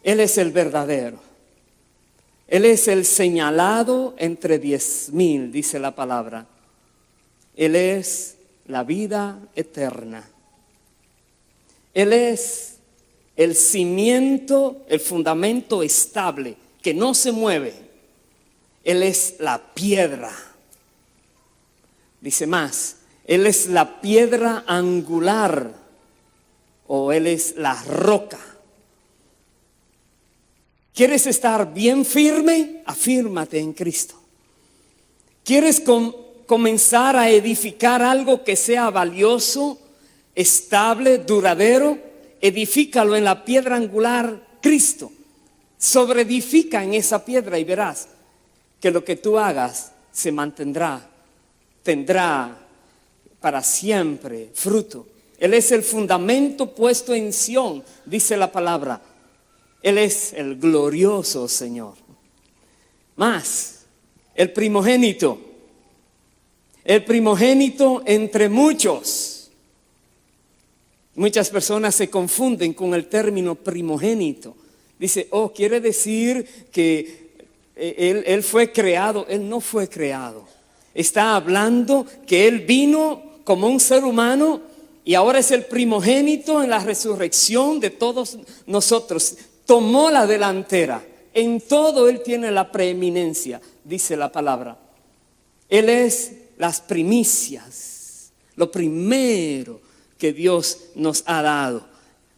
Él es el verdadero. Él es el señalado entre 10,000, dice la palabra. Él es la vida eterna. Él es el cimiento, el fundamento estable, que no se mueve. Él es la piedra. Dice más, Él es la piedra angular. O Él es la roca. ¿Quieres estar bien firme? Afírmate en Cristo. ¿Quieres comenzar a edificar algo que sea valioso, estable, duradero? Edifícalo en la piedra angular, Cristo. Sobreedifica en esa piedra y verás que lo que tú hagas se mantendrá, tendrá para siempre fruto. Él es el fundamento puesto en Sión, dice la palabra. Él es el glorioso Señor. Más, el primogénito entre muchos. Muchas personas se confunden con el término primogénito. Dice, quiere decir que él fue creado. Él no fue creado. Está hablando que Él vino como un ser humano y ahora es el primogénito en la resurrección de todos nosotros. Tomó la delantera. En todo Él tiene la preeminencia, dice la palabra. Él es las primicias, lo primero que Dios nos ha dado,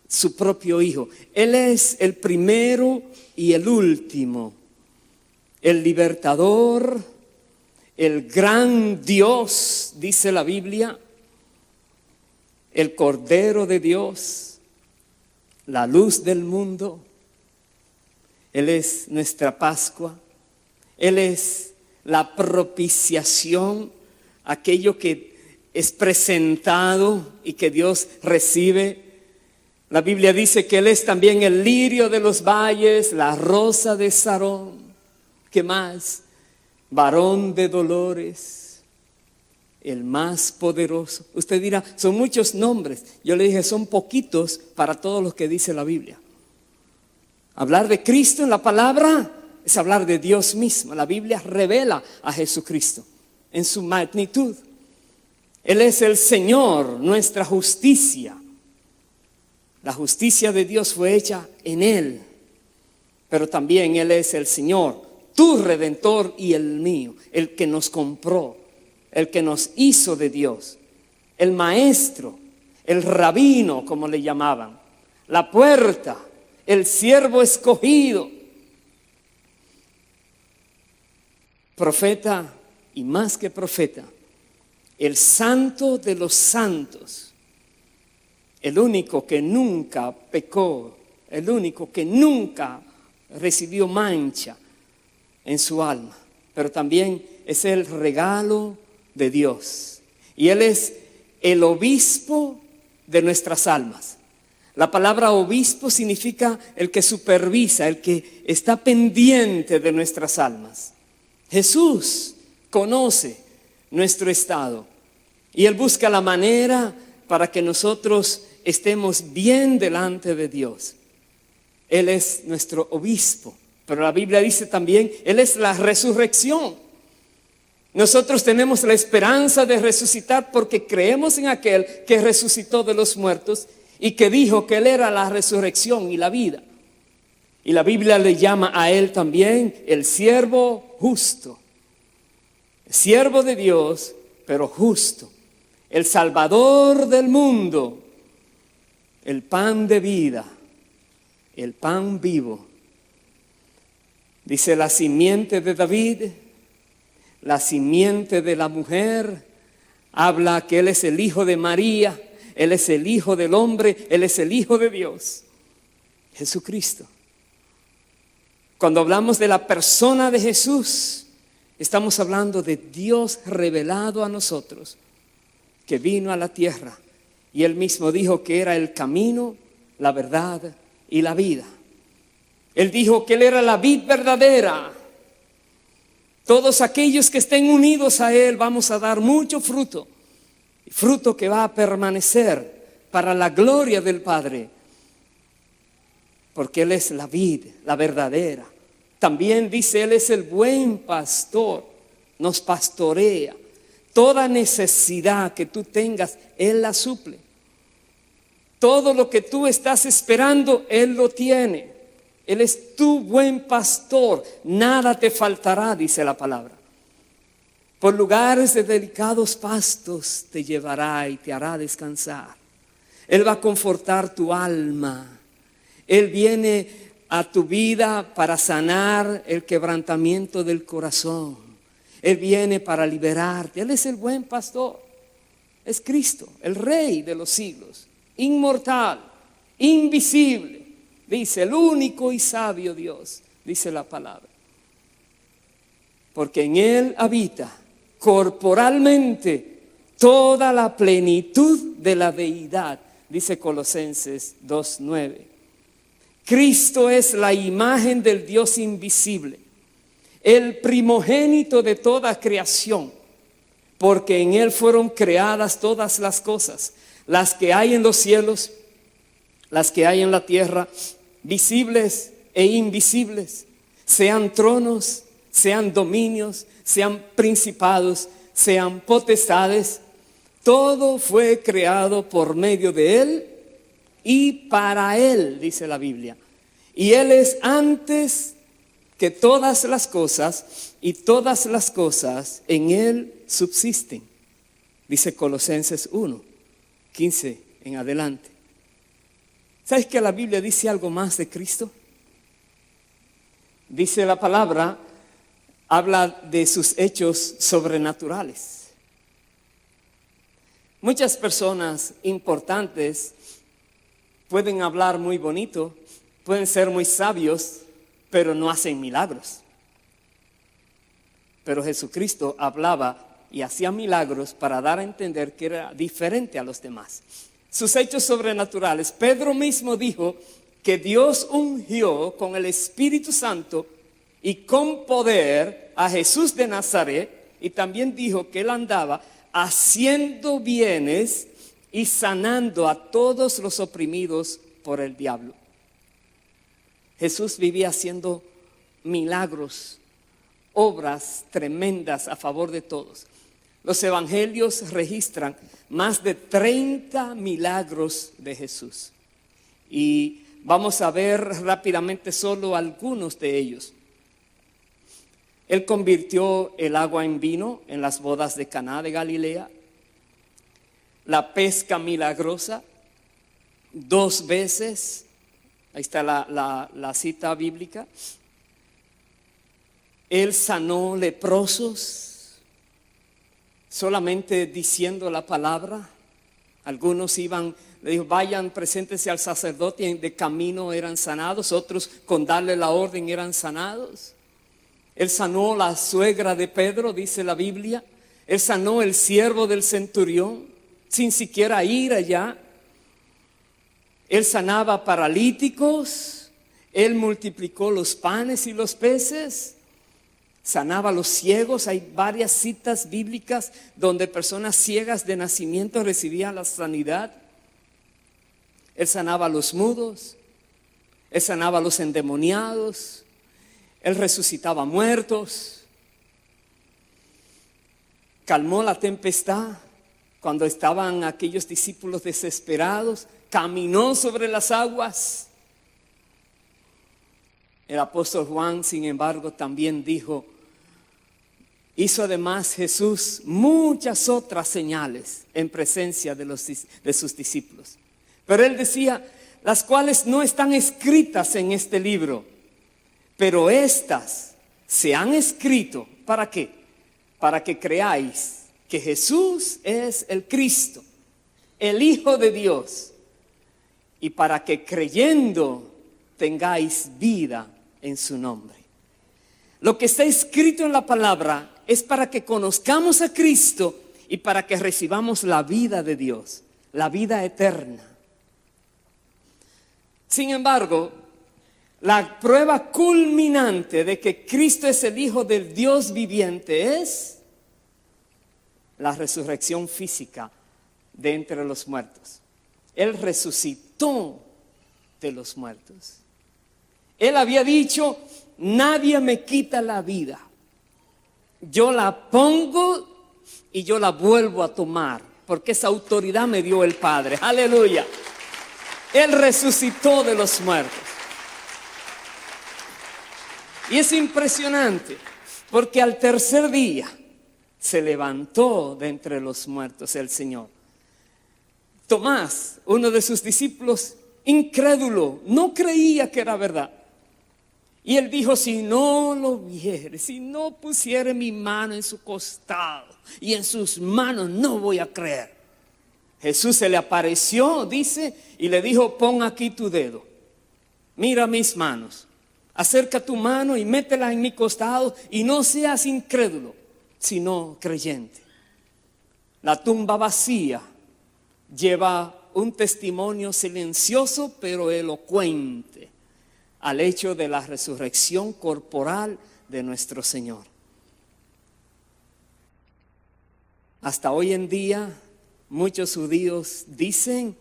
su propio Hijo. Él es el primero y el último, el libertador, el gran Dios, dice la Biblia, el Cordero de Dios, la luz del mundo. Él es nuestra Pascua. Él es la propiciación, aquello que es presentado y que Dios recibe. La Biblia dice que Él es también el lirio de los valles, la rosa de Sarón. ¿Qué más? Varón de dolores, el más poderoso. Usted dirá, son muchos nombres. Yo le dije, son poquitos para todos los que dice la Biblia. Hablar de Cristo en la palabra es hablar de Dios mismo. La Biblia revela a Jesucristo en su magnitud. Él es el Señor, nuestra justicia. La justicia de Dios fue hecha en Él. Pero también Él es el Señor, tu Redentor y el mío. El que nos compró, el que nos hizo de Dios. El Maestro, el Rabino, como le llamaban. La puerta, el siervo escogido. Profeta y más que profeta, el santo de los santos, el único que nunca pecó, el único que nunca recibió mancha en su alma, pero también es el regalo de Dios. Y Él es el obispo de nuestras almas. La palabra obispo significa el que supervisa, el que está pendiente de nuestras almas. Jesús conoce nuestro estado y Él busca la manera para que nosotros estemos bien delante de Dios. Él es nuestro obispo, pero la Biblia dice también, Él es la resurrección. Nosotros tenemos la esperanza de resucitar porque creemos en aquel que resucitó de los muertos y que dijo que Él era la resurrección y la vida. Y la Biblia le llama a Él también el siervo justo. Siervo de Dios, pero justo. El Salvador del mundo. El pan de vida. El pan vivo. Dice la simiente de David, la simiente de la mujer. Habla que Él es el Hijo de María. Él es el Hijo del hombre. Él es el Hijo de Dios. Jesucristo. Cuando hablamos de la persona de Jesús, estamos hablando de Dios revelado a nosotros, que vino a la tierra y Él mismo dijo que era el camino, la verdad y la vida. Él dijo que Él era la vid verdadera. Todos aquellos que estén unidos a Él vamos a dar mucho fruto, fruto que va a permanecer para la gloria del Padre. Porque Él es la vid, la verdadera. También dice, Él es el buen pastor, nos pastorea. Toda necesidad que tú tengas, Él la suple. Todo lo que tú estás esperando, Él lo tiene. Él es tu buen pastor, nada te faltará, dice la palabra. Por lugares de delicados pastos te llevará y te hará descansar. Él va a confortar tu alma. Él viene a tu vida para sanar el quebrantamiento del corazón. Él viene para liberarte. Él es el buen pastor. Es Cristo, el Rey de los siglos, inmortal, invisible. Dice el único y sabio Dios, dice la palabra. Porque en Él habita corporalmente toda la plenitud de la deidad, dice Colosenses 2:9. Cristo es la imagen del Dios invisible, el primogénito de toda creación, porque en Él fueron creadas todas las cosas, las que hay en los cielos, las que hay en la tierra, visibles e invisibles, sean tronos, sean dominios, sean principados, sean potestades. Todo fue creado por medio de Él y para Él, dice la Biblia. Y Él es antes que todas las cosas, y todas las cosas en Él subsisten. Dice Colosenses 1:15 en adelante. ¿Sabes que la Biblia dice algo más de Cristo? Dice la palabra, habla de sus hechos sobrenaturales. Muchas personas importantes pueden hablar muy bonito, pueden ser muy sabios, pero no hacen milagros. Pero Jesucristo hablaba y hacía milagros para dar a entender que era diferente a los demás. Sus hechos sobrenaturales. Pedro mismo dijo que Dios ungió con el Espíritu Santo y con poder a Jesús de Nazaret, y también dijo que Él andaba haciendo bienes y sanando a todos los oprimidos por el diablo. Jesús vivía haciendo milagros, obras tremendas a favor de todos. Los evangelios registran más de 30 milagros de Jesús. Y vamos a ver rápidamente solo algunos de ellos. Él convirtió el agua en vino en las bodas de Caná de Galilea. La pesca milagrosa, 2 veces. Ahí está la cita bíblica. Él sanó leprosos solamente diciendo la palabra. Algunos iban, le dijo, vayan, preséntense al sacerdote, y de camino eran sanados. Otros con darle la orden eran sanados. Él sanó la suegra de Pedro, dice la Biblia. Él sanó el siervo del centurión sin siquiera ir allá. Él sanaba paralíticos. Él multiplicó los panes y los peces. Sanaba a los ciegos. Hay varias citas bíblicas donde personas ciegas de nacimiento recibían la sanidad. Él sanaba a los mudos. Él sanaba a los endemoniados. Él resucitaba muertos. calmó la tempestad cuando estaban aquellos discípulos desesperados, caminó sobre las aguas. El apóstol Juan, sin embargo, también hizo además Jesús muchas otras señales en presencia de sus discípulos. Pero él decía, las cuales no están escritas en este libro, pero estas se han escrito, ¿para qué? Para que creáis que Jesús es el Cristo, el Hijo de Dios, y para que creyendo tengáis vida en su nombre. Lo que está escrito en la palabra es para que conozcamos a Cristo y para que recibamos la vida de Dios, la vida eterna. Sin embargo, la prueba culminante de que Cristo es el Hijo del Dios viviente es la resurrección física de entre los muertos. Él resucitó de los muertos. Él había dicho, nadie me quita la vida. Yo la pongo y yo la vuelvo a tomar, porque esa autoridad me dio el Padre. Aleluya. Él resucitó de los muertos. Y es impresionante, porque al tercer día se levantó de entre los muertos el Señor. Tomás, uno de sus discípulos, incrédulo, no creía que era verdad. Y él dijo, si no lo viere, si no pusiere mi mano en su costado y en sus manos, no voy a creer. Jesús se le apareció, dice, y le dijo, pon aquí tu dedo, mira mis manos, acerca tu mano y métela en mi costado y no seas incrédulo, sino creyente. La tumba vacía lleva un testimonio silencioso pero elocuente al hecho de la resurrección corporal de nuestro Señor. Hasta hoy en día muchos judíos dicen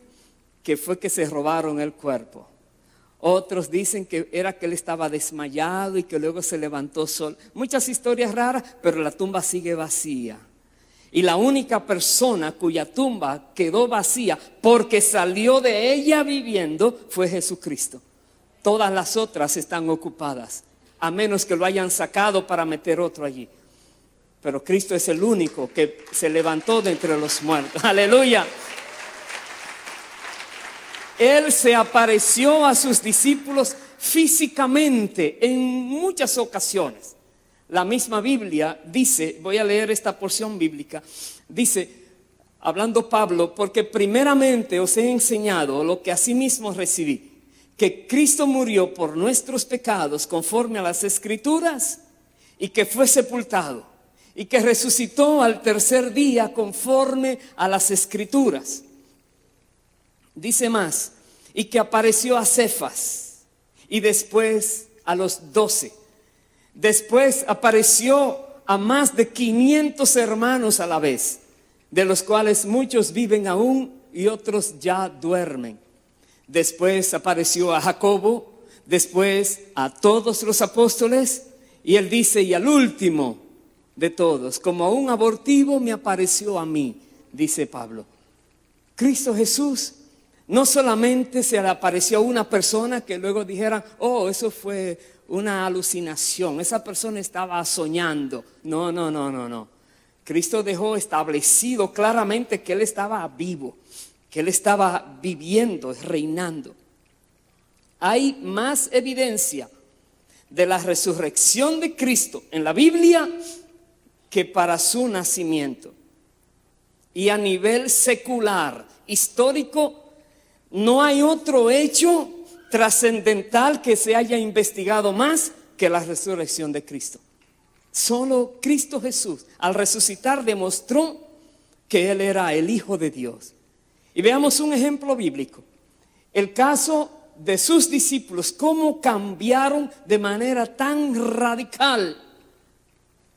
que fue que se robaron el cuerpo. Otros dicen que era que él estaba desmayado y que luego se levantó solo. Muchas historias raras, pero la tumba sigue vacía. Y la única persona cuya tumba quedó vacía porque salió de ella viviendo fue Jesucristo. Todas las otras están ocupadas, a menos que lo hayan sacado para meter otro allí. Pero Cristo es el único que se levantó de entre los muertos. ¡Aleluya! Él se apareció a sus discípulos físicamente en muchas ocasiones. La misma Biblia dice, voy a leer esta porción bíblica, dice, hablando Pablo, porque primeramente os he enseñado lo que asimismo recibí, que Cristo murió por nuestros pecados conforme a las Escrituras y que fue sepultado y que resucitó al tercer día conforme a las Escrituras. Dice más, y que apareció a Cefas y después a los 12. Después apareció a más de 500 hermanos a la vez, de los cuales muchos viven aún y otros ya duermen. Después apareció a Jacobo, después a todos los apóstoles, y él dice, y al último de todos, como a un abortivo me apareció a mí, dice Pablo. Cristo Jesús no solamente se le apareció a una persona que luego dijeran, oh, eso fue una alucinación, esa persona estaba soñando. No. Cristo dejó establecido claramente que Él estaba vivo, que Él estaba viviendo, reinando. Hay más evidencia de la resurrección de Cristo en la Biblia que para su nacimiento. Y a nivel secular, histórico, no hay otro hecho trascendental que se haya investigado más que la resurrección de Cristo. Solo Cristo Jesús, al resucitar, demostró que Él era el Hijo de Dios. Y veamos un ejemplo bíblico. El caso de sus discípulos, cómo cambiaron de manera tan radical.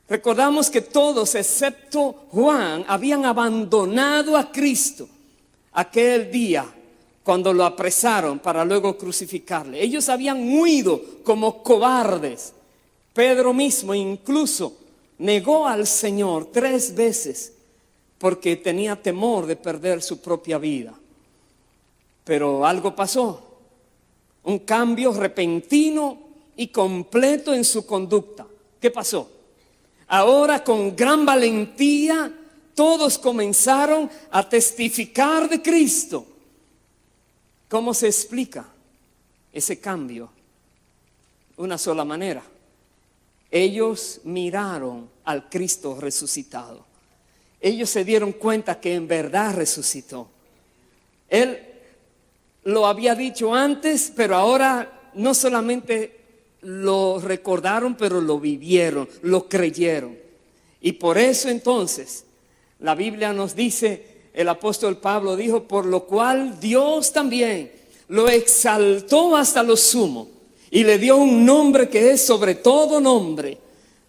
Recordamos que todos, excepto Juan, habían abandonado a Cristo aquel día cuando lo apresaron para luego crucificarle. Ellos habían huido como cobardes. Pedro mismo incluso negó al Señor 3 veces porque tenía temor de perder su propia vida. Pero algo pasó, un cambio repentino y completo en su conducta. ¿Qué pasó? Ahora, con gran valentía, todos comenzaron a testificar de Cristo. ¿Cómo se explica ese cambio? Una sola manera. Ellos miraron al Cristo resucitado. Ellos se dieron cuenta que en verdad resucitó. Él lo había dicho antes, pero ahora no solamente lo recordaron, pero lo vivieron, lo creyeron. Y por eso entonces la Biblia nos dice, el apóstol Pablo dijo, por lo cual Dios también lo exaltó hasta lo sumo y le dio un nombre que es sobre todo nombre,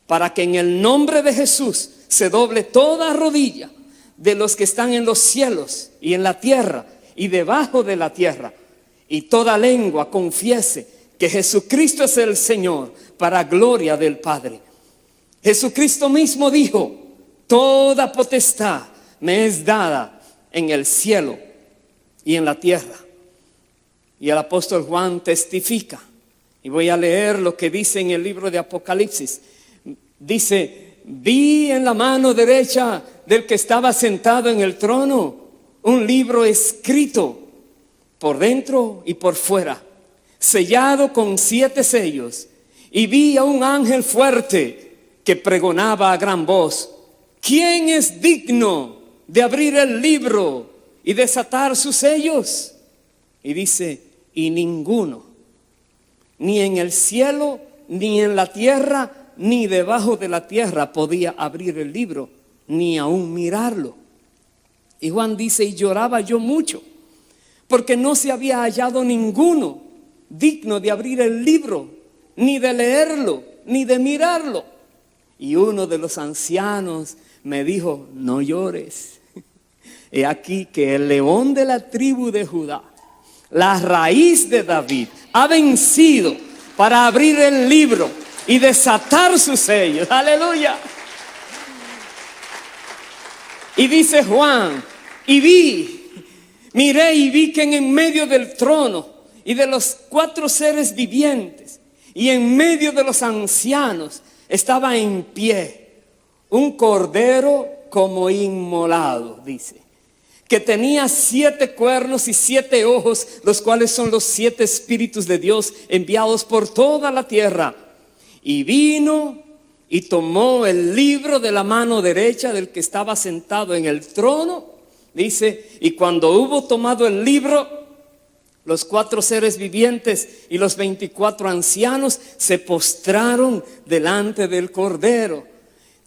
para que en el nombre de Jesús se doble toda rodilla de los que están en los cielos y en la tierra y debajo de la tierra, y toda lengua confiese que Jesucristo es el Señor, para gloria del Padre. Jesucristo mismo dijo, toda potestad me es dada en el cielo y en la tierra. Y el apóstol Juan testifica, y voy a leer lo que dice en el libro de Apocalipsis. Dice, vi en la mano derecha del que estaba sentado en el trono un libro escrito por dentro y por fuera, sellado con 7 sellos, y vi a un ángel fuerte que pregonaba a gran voz, ¿quién es digno de abrir el libro y desatar sus sellos? Y dice, y ninguno, ni en el cielo, ni en la tierra, ni debajo de la tierra podía abrir el libro, ni aún mirarlo. Y Juan dice, y lloraba yo mucho, porque no se había hallado ninguno digno de abrir el libro, ni de leerlo, ni de mirarlo. Y uno de los ancianos me dijo, no llores. He aquí que el león de la tribu de Judá, la raíz de David, ha vencido para abrir el libro y desatar sus sellos. Aleluya. Y dice Juan, miré y vi que en medio del trono y de los 4 seres vivientes y en medio de los ancianos estaba en pie un cordero como inmolado, dice, que tenía 7 cuernos y 7 ojos, los cuales son los 7 espíritus de Dios enviados por toda la tierra. Y vino y tomó el libro de la mano derecha del que estaba sentado en el trono, dice, y cuando hubo tomado el libro, los 4 seres vivientes y los 24 ancianos se postraron delante del Cordero.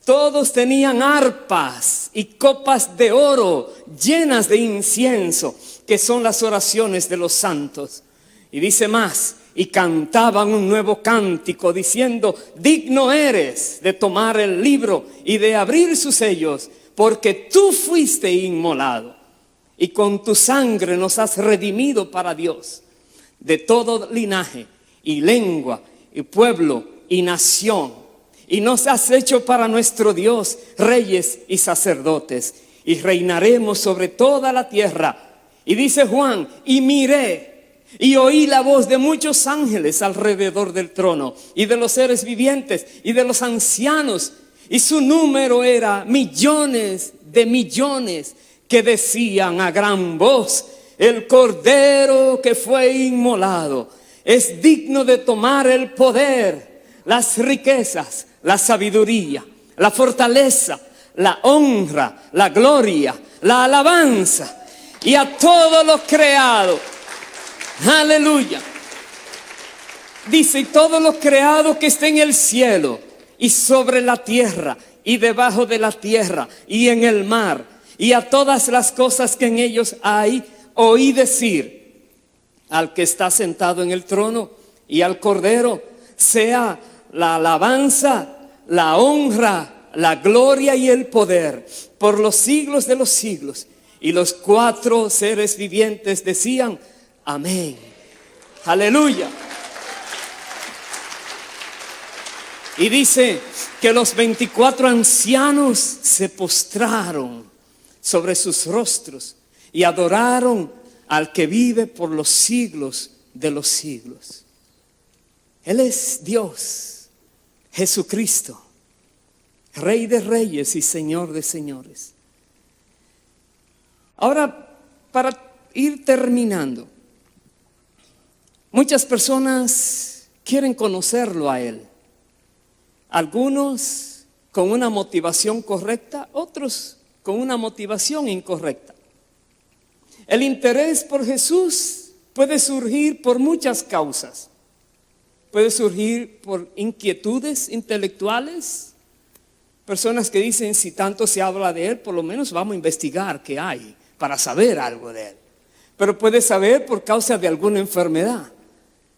Todos tenían arpas y copas de oro llenas de incienso, que son las oraciones de los santos. Y dice más, y cantaban un nuevo cántico diciendo, digno eres de tomar el libro y de abrir sus sellos, porque tú fuiste inmolado y con tu sangre nos has redimido para Dios de todo linaje y lengua y pueblo y nación. Y nos has hecho para nuestro Dios reyes y sacerdotes, y reinaremos sobre toda la tierra. Y dice Juan, y miré y oí la voz de muchos ángeles alrededor del trono, y de los seres vivientes y de los ancianos, y su número era millones de millones, que decían a gran voz, el Cordero que fue inmolado es digno de tomar el poder, las riquezas, la sabiduría, la fortaleza, la honra, la gloria, la alabanza, y a todo lo creado. Aleluya. Dice, y todo lo creado que esté en el cielo y sobre la tierra y debajo de la tierra y en el mar, y a todas las cosas que en ellos hay, oí decir al que está sentado en el trono y al Cordero, sea la alabanza, la honra, la gloria y el poder por los siglos de los siglos. Y los 4 seres vivientes decían, amén. Aleluya. Y dice que los 24 ancianos se postraron sobre sus rostros y adoraron al que vive por los siglos de los siglos. Él es Dios, Jesucristo, Rey de reyes y Señor de señores. Ahora, para ir terminando, muchas personas quieren conocerlo a Él. Algunos con una motivación correcta, otros con una motivación incorrecta. El interés por Jesús puede surgir por muchas causas. Puede surgir por inquietudes intelectuales. Personas que dicen, si tanto se habla de Él, por lo menos vamos a investigar qué hay para saber algo de Él. Pero puede saber por causa de alguna enfermedad.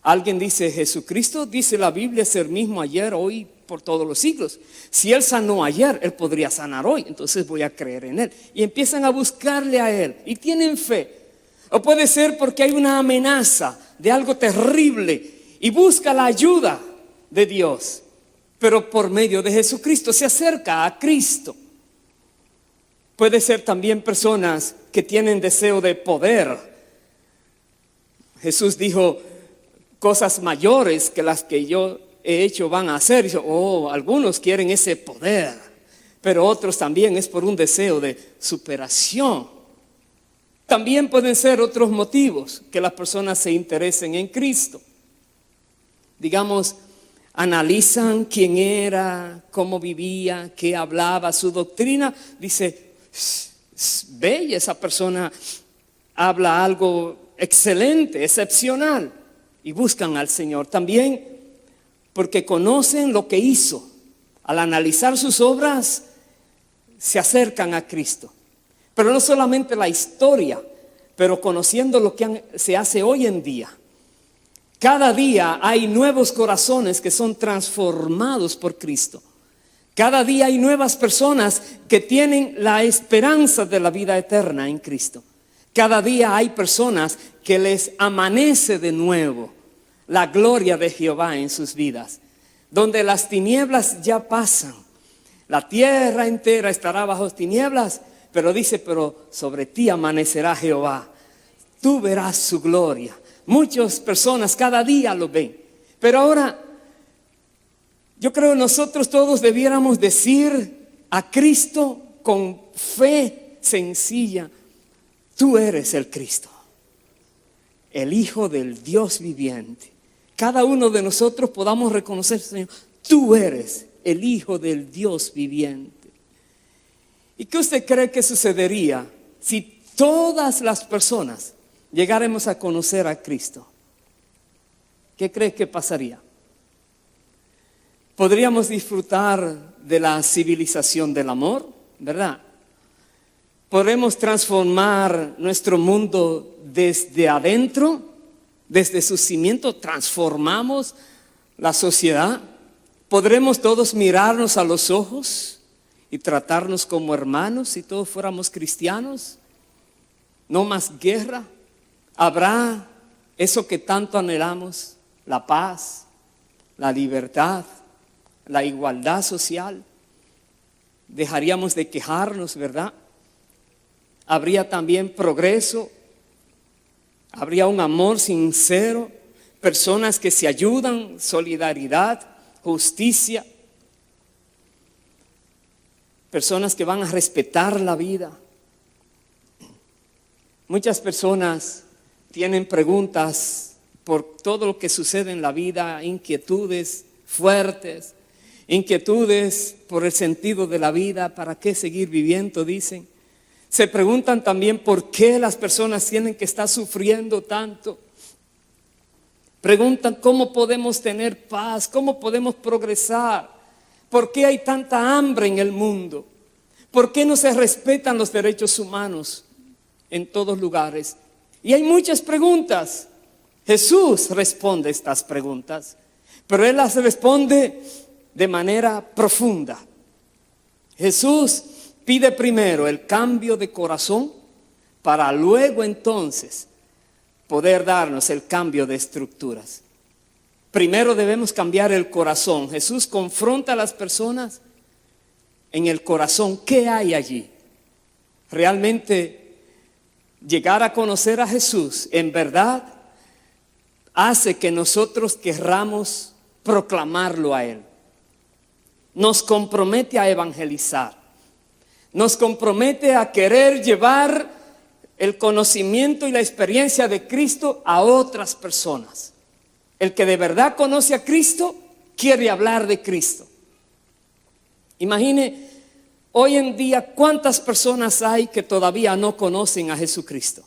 Alguien dice, Jesucristo, dice la Biblia, es el mismo ayer, hoy, por todos los siglos. Si Él sanó ayer, Él podría sanar hoy, entonces voy a creer en Él. Y empiezan a buscarle a Él y tienen fe. O puede ser porque hay una amenaza de algo terrible y busca la ayuda de Dios. Pero por medio de Jesucristo se acerca a Cristo. Puede ser también personas que tienen deseo de poder. Jesús dijo, cosas mayores que las que yo he hecho van a hacer. Y dijo, algunos quieren ese poder, pero otros también es por un deseo de superación. También pueden ser otros motivos que las personas se interesen en Cristo. Digamos, analizan quién era, cómo vivía, qué hablaba, su doctrina. Dice, bella, esa persona habla algo excelente, excepcional. Y buscan al Señor. También porque conocen lo que hizo. Al analizar sus obras, se acercan a Cristo. Pero no solamente la historia, pero conociendo lo que se hace hoy en día. Cada día hay nuevos corazones que son transformados por Cristo. Cada día hay nuevas personas que tienen la esperanza de la vida eterna en Cristo. Cada día hay personas que les amanece de nuevo la gloria de Jehová en sus vidas. Donde las tinieblas ya pasan. La tierra entera estará bajo tinieblas, pero dice, pero sobre ti amanecerá Jehová. Tú verás su gloria. Muchas personas cada día lo ven. Pero ahora, yo creo que nosotros todos debiéramos decir a Cristo con fe sencilla, tú eres el Cristo, el Hijo del Dios viviente. Cada uno de nosotros podamos reconocer, Señor, tú eres el Hijo del Dios viviente. ¿Y qué usted cree que sucedería si todas las personas llegáramos a conocer a Cristo? ¿Qué cree que pasaría? Podríamos disfrutar de la civilización del amor, ¿verdad? Podremos transformar nuestro mundo desde adentro, desde su cimiento, transformamos la sociedad. Podremos todos mirarnos a los ojos y tratarnos como hermanos si todos fuéramos cristianos. No más guerra. Habrá eso que tanto anhelamos, la paz, la libertad, la igualdad social. Dejaríamos de quejarnos, ¿verdad? Habría también progreso, habría un amor sincero, personas que se ayudan, solidaridad, justicia, personas que van a respetar la vida. Muchas personas tienen preguntas por todo lo que sucede en la vida, inquietudes fuertes, inquietudes por el sentido de la vida, ¿para qué seguir viviendo?, dicen. Se preguntan también por qué las personas tienen que estar sufriendo tanto. Preguntan cómo podemos tener paz, cómo podemos progresar, por qué hay tanta hambre en el mundo, por qué no se respetan los derechos humanos en todos lugares. Y hay muchas preguntas. Jesús responde estas preguntas, pero Él las responde de manera profunda. Jesús pide primero el cambio de corazón para luego entonces poder darnos el cambio de estructuras. Primero debemos cambiar el corazón. Jesús confronta a las personas en el corazón. ¿Qué hay allí? Realmente llegar a conocer a Jesús en verdad hace que nosotros querramos proclamarlo a Él. Nos compromete a evangelizar. Nos compromete a querer llevar el conocimiento y la experiencia de Cristo a otras personas. El que de verdad conoce a Cristo quiere hablar de Cristo. Imagine hoy en día cuántas personas hay que todavía no conocen a Jesucristo.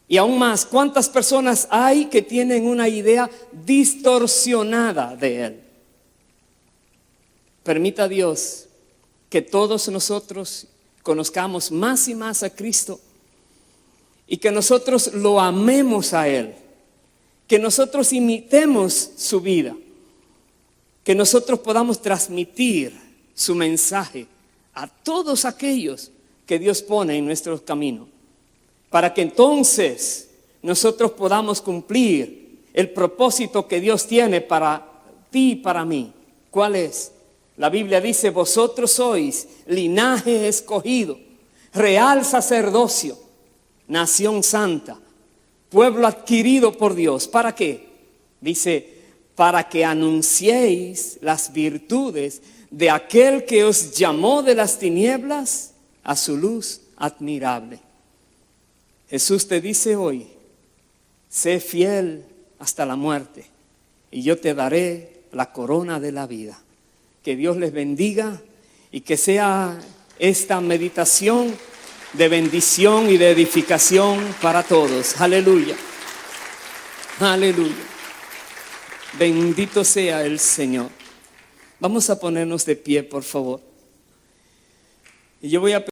Y aún más, cuántas personas hay que tienen una idea distorsionada de Él. Permita Dios que todos nosotros conozcamos más y más a Cristo y que nosotros lo amemos a Él, que nosotros imitemos su vida, que nosotros podamos transmitir su mensaje a todos aquellos que Dios pone en nuestro camino, para que entonces nosotros podamos cumplir el propósito que Dios tiene para ti y para mí. ¿Cuál es? La Biblia dice: vosotros sois linaje escogido, real sacerdocio, nación santa, pueblo adquirido por Dios. ¿Para qué? Dice: para que anunciéis las virtudes de aquel que os llamó de las tinieblas a su luz admirable. Jesús te dice hoy: sé fiel hasta la muerte y yo te daré la corona de la vida. Que Dios les bendiga y que sea esta meditación de bendición y de edificación para todos. Aleluya. Aleluya. Bendito sea el Señor. Vamos a ponernos de pie, por favor. Y yo voy a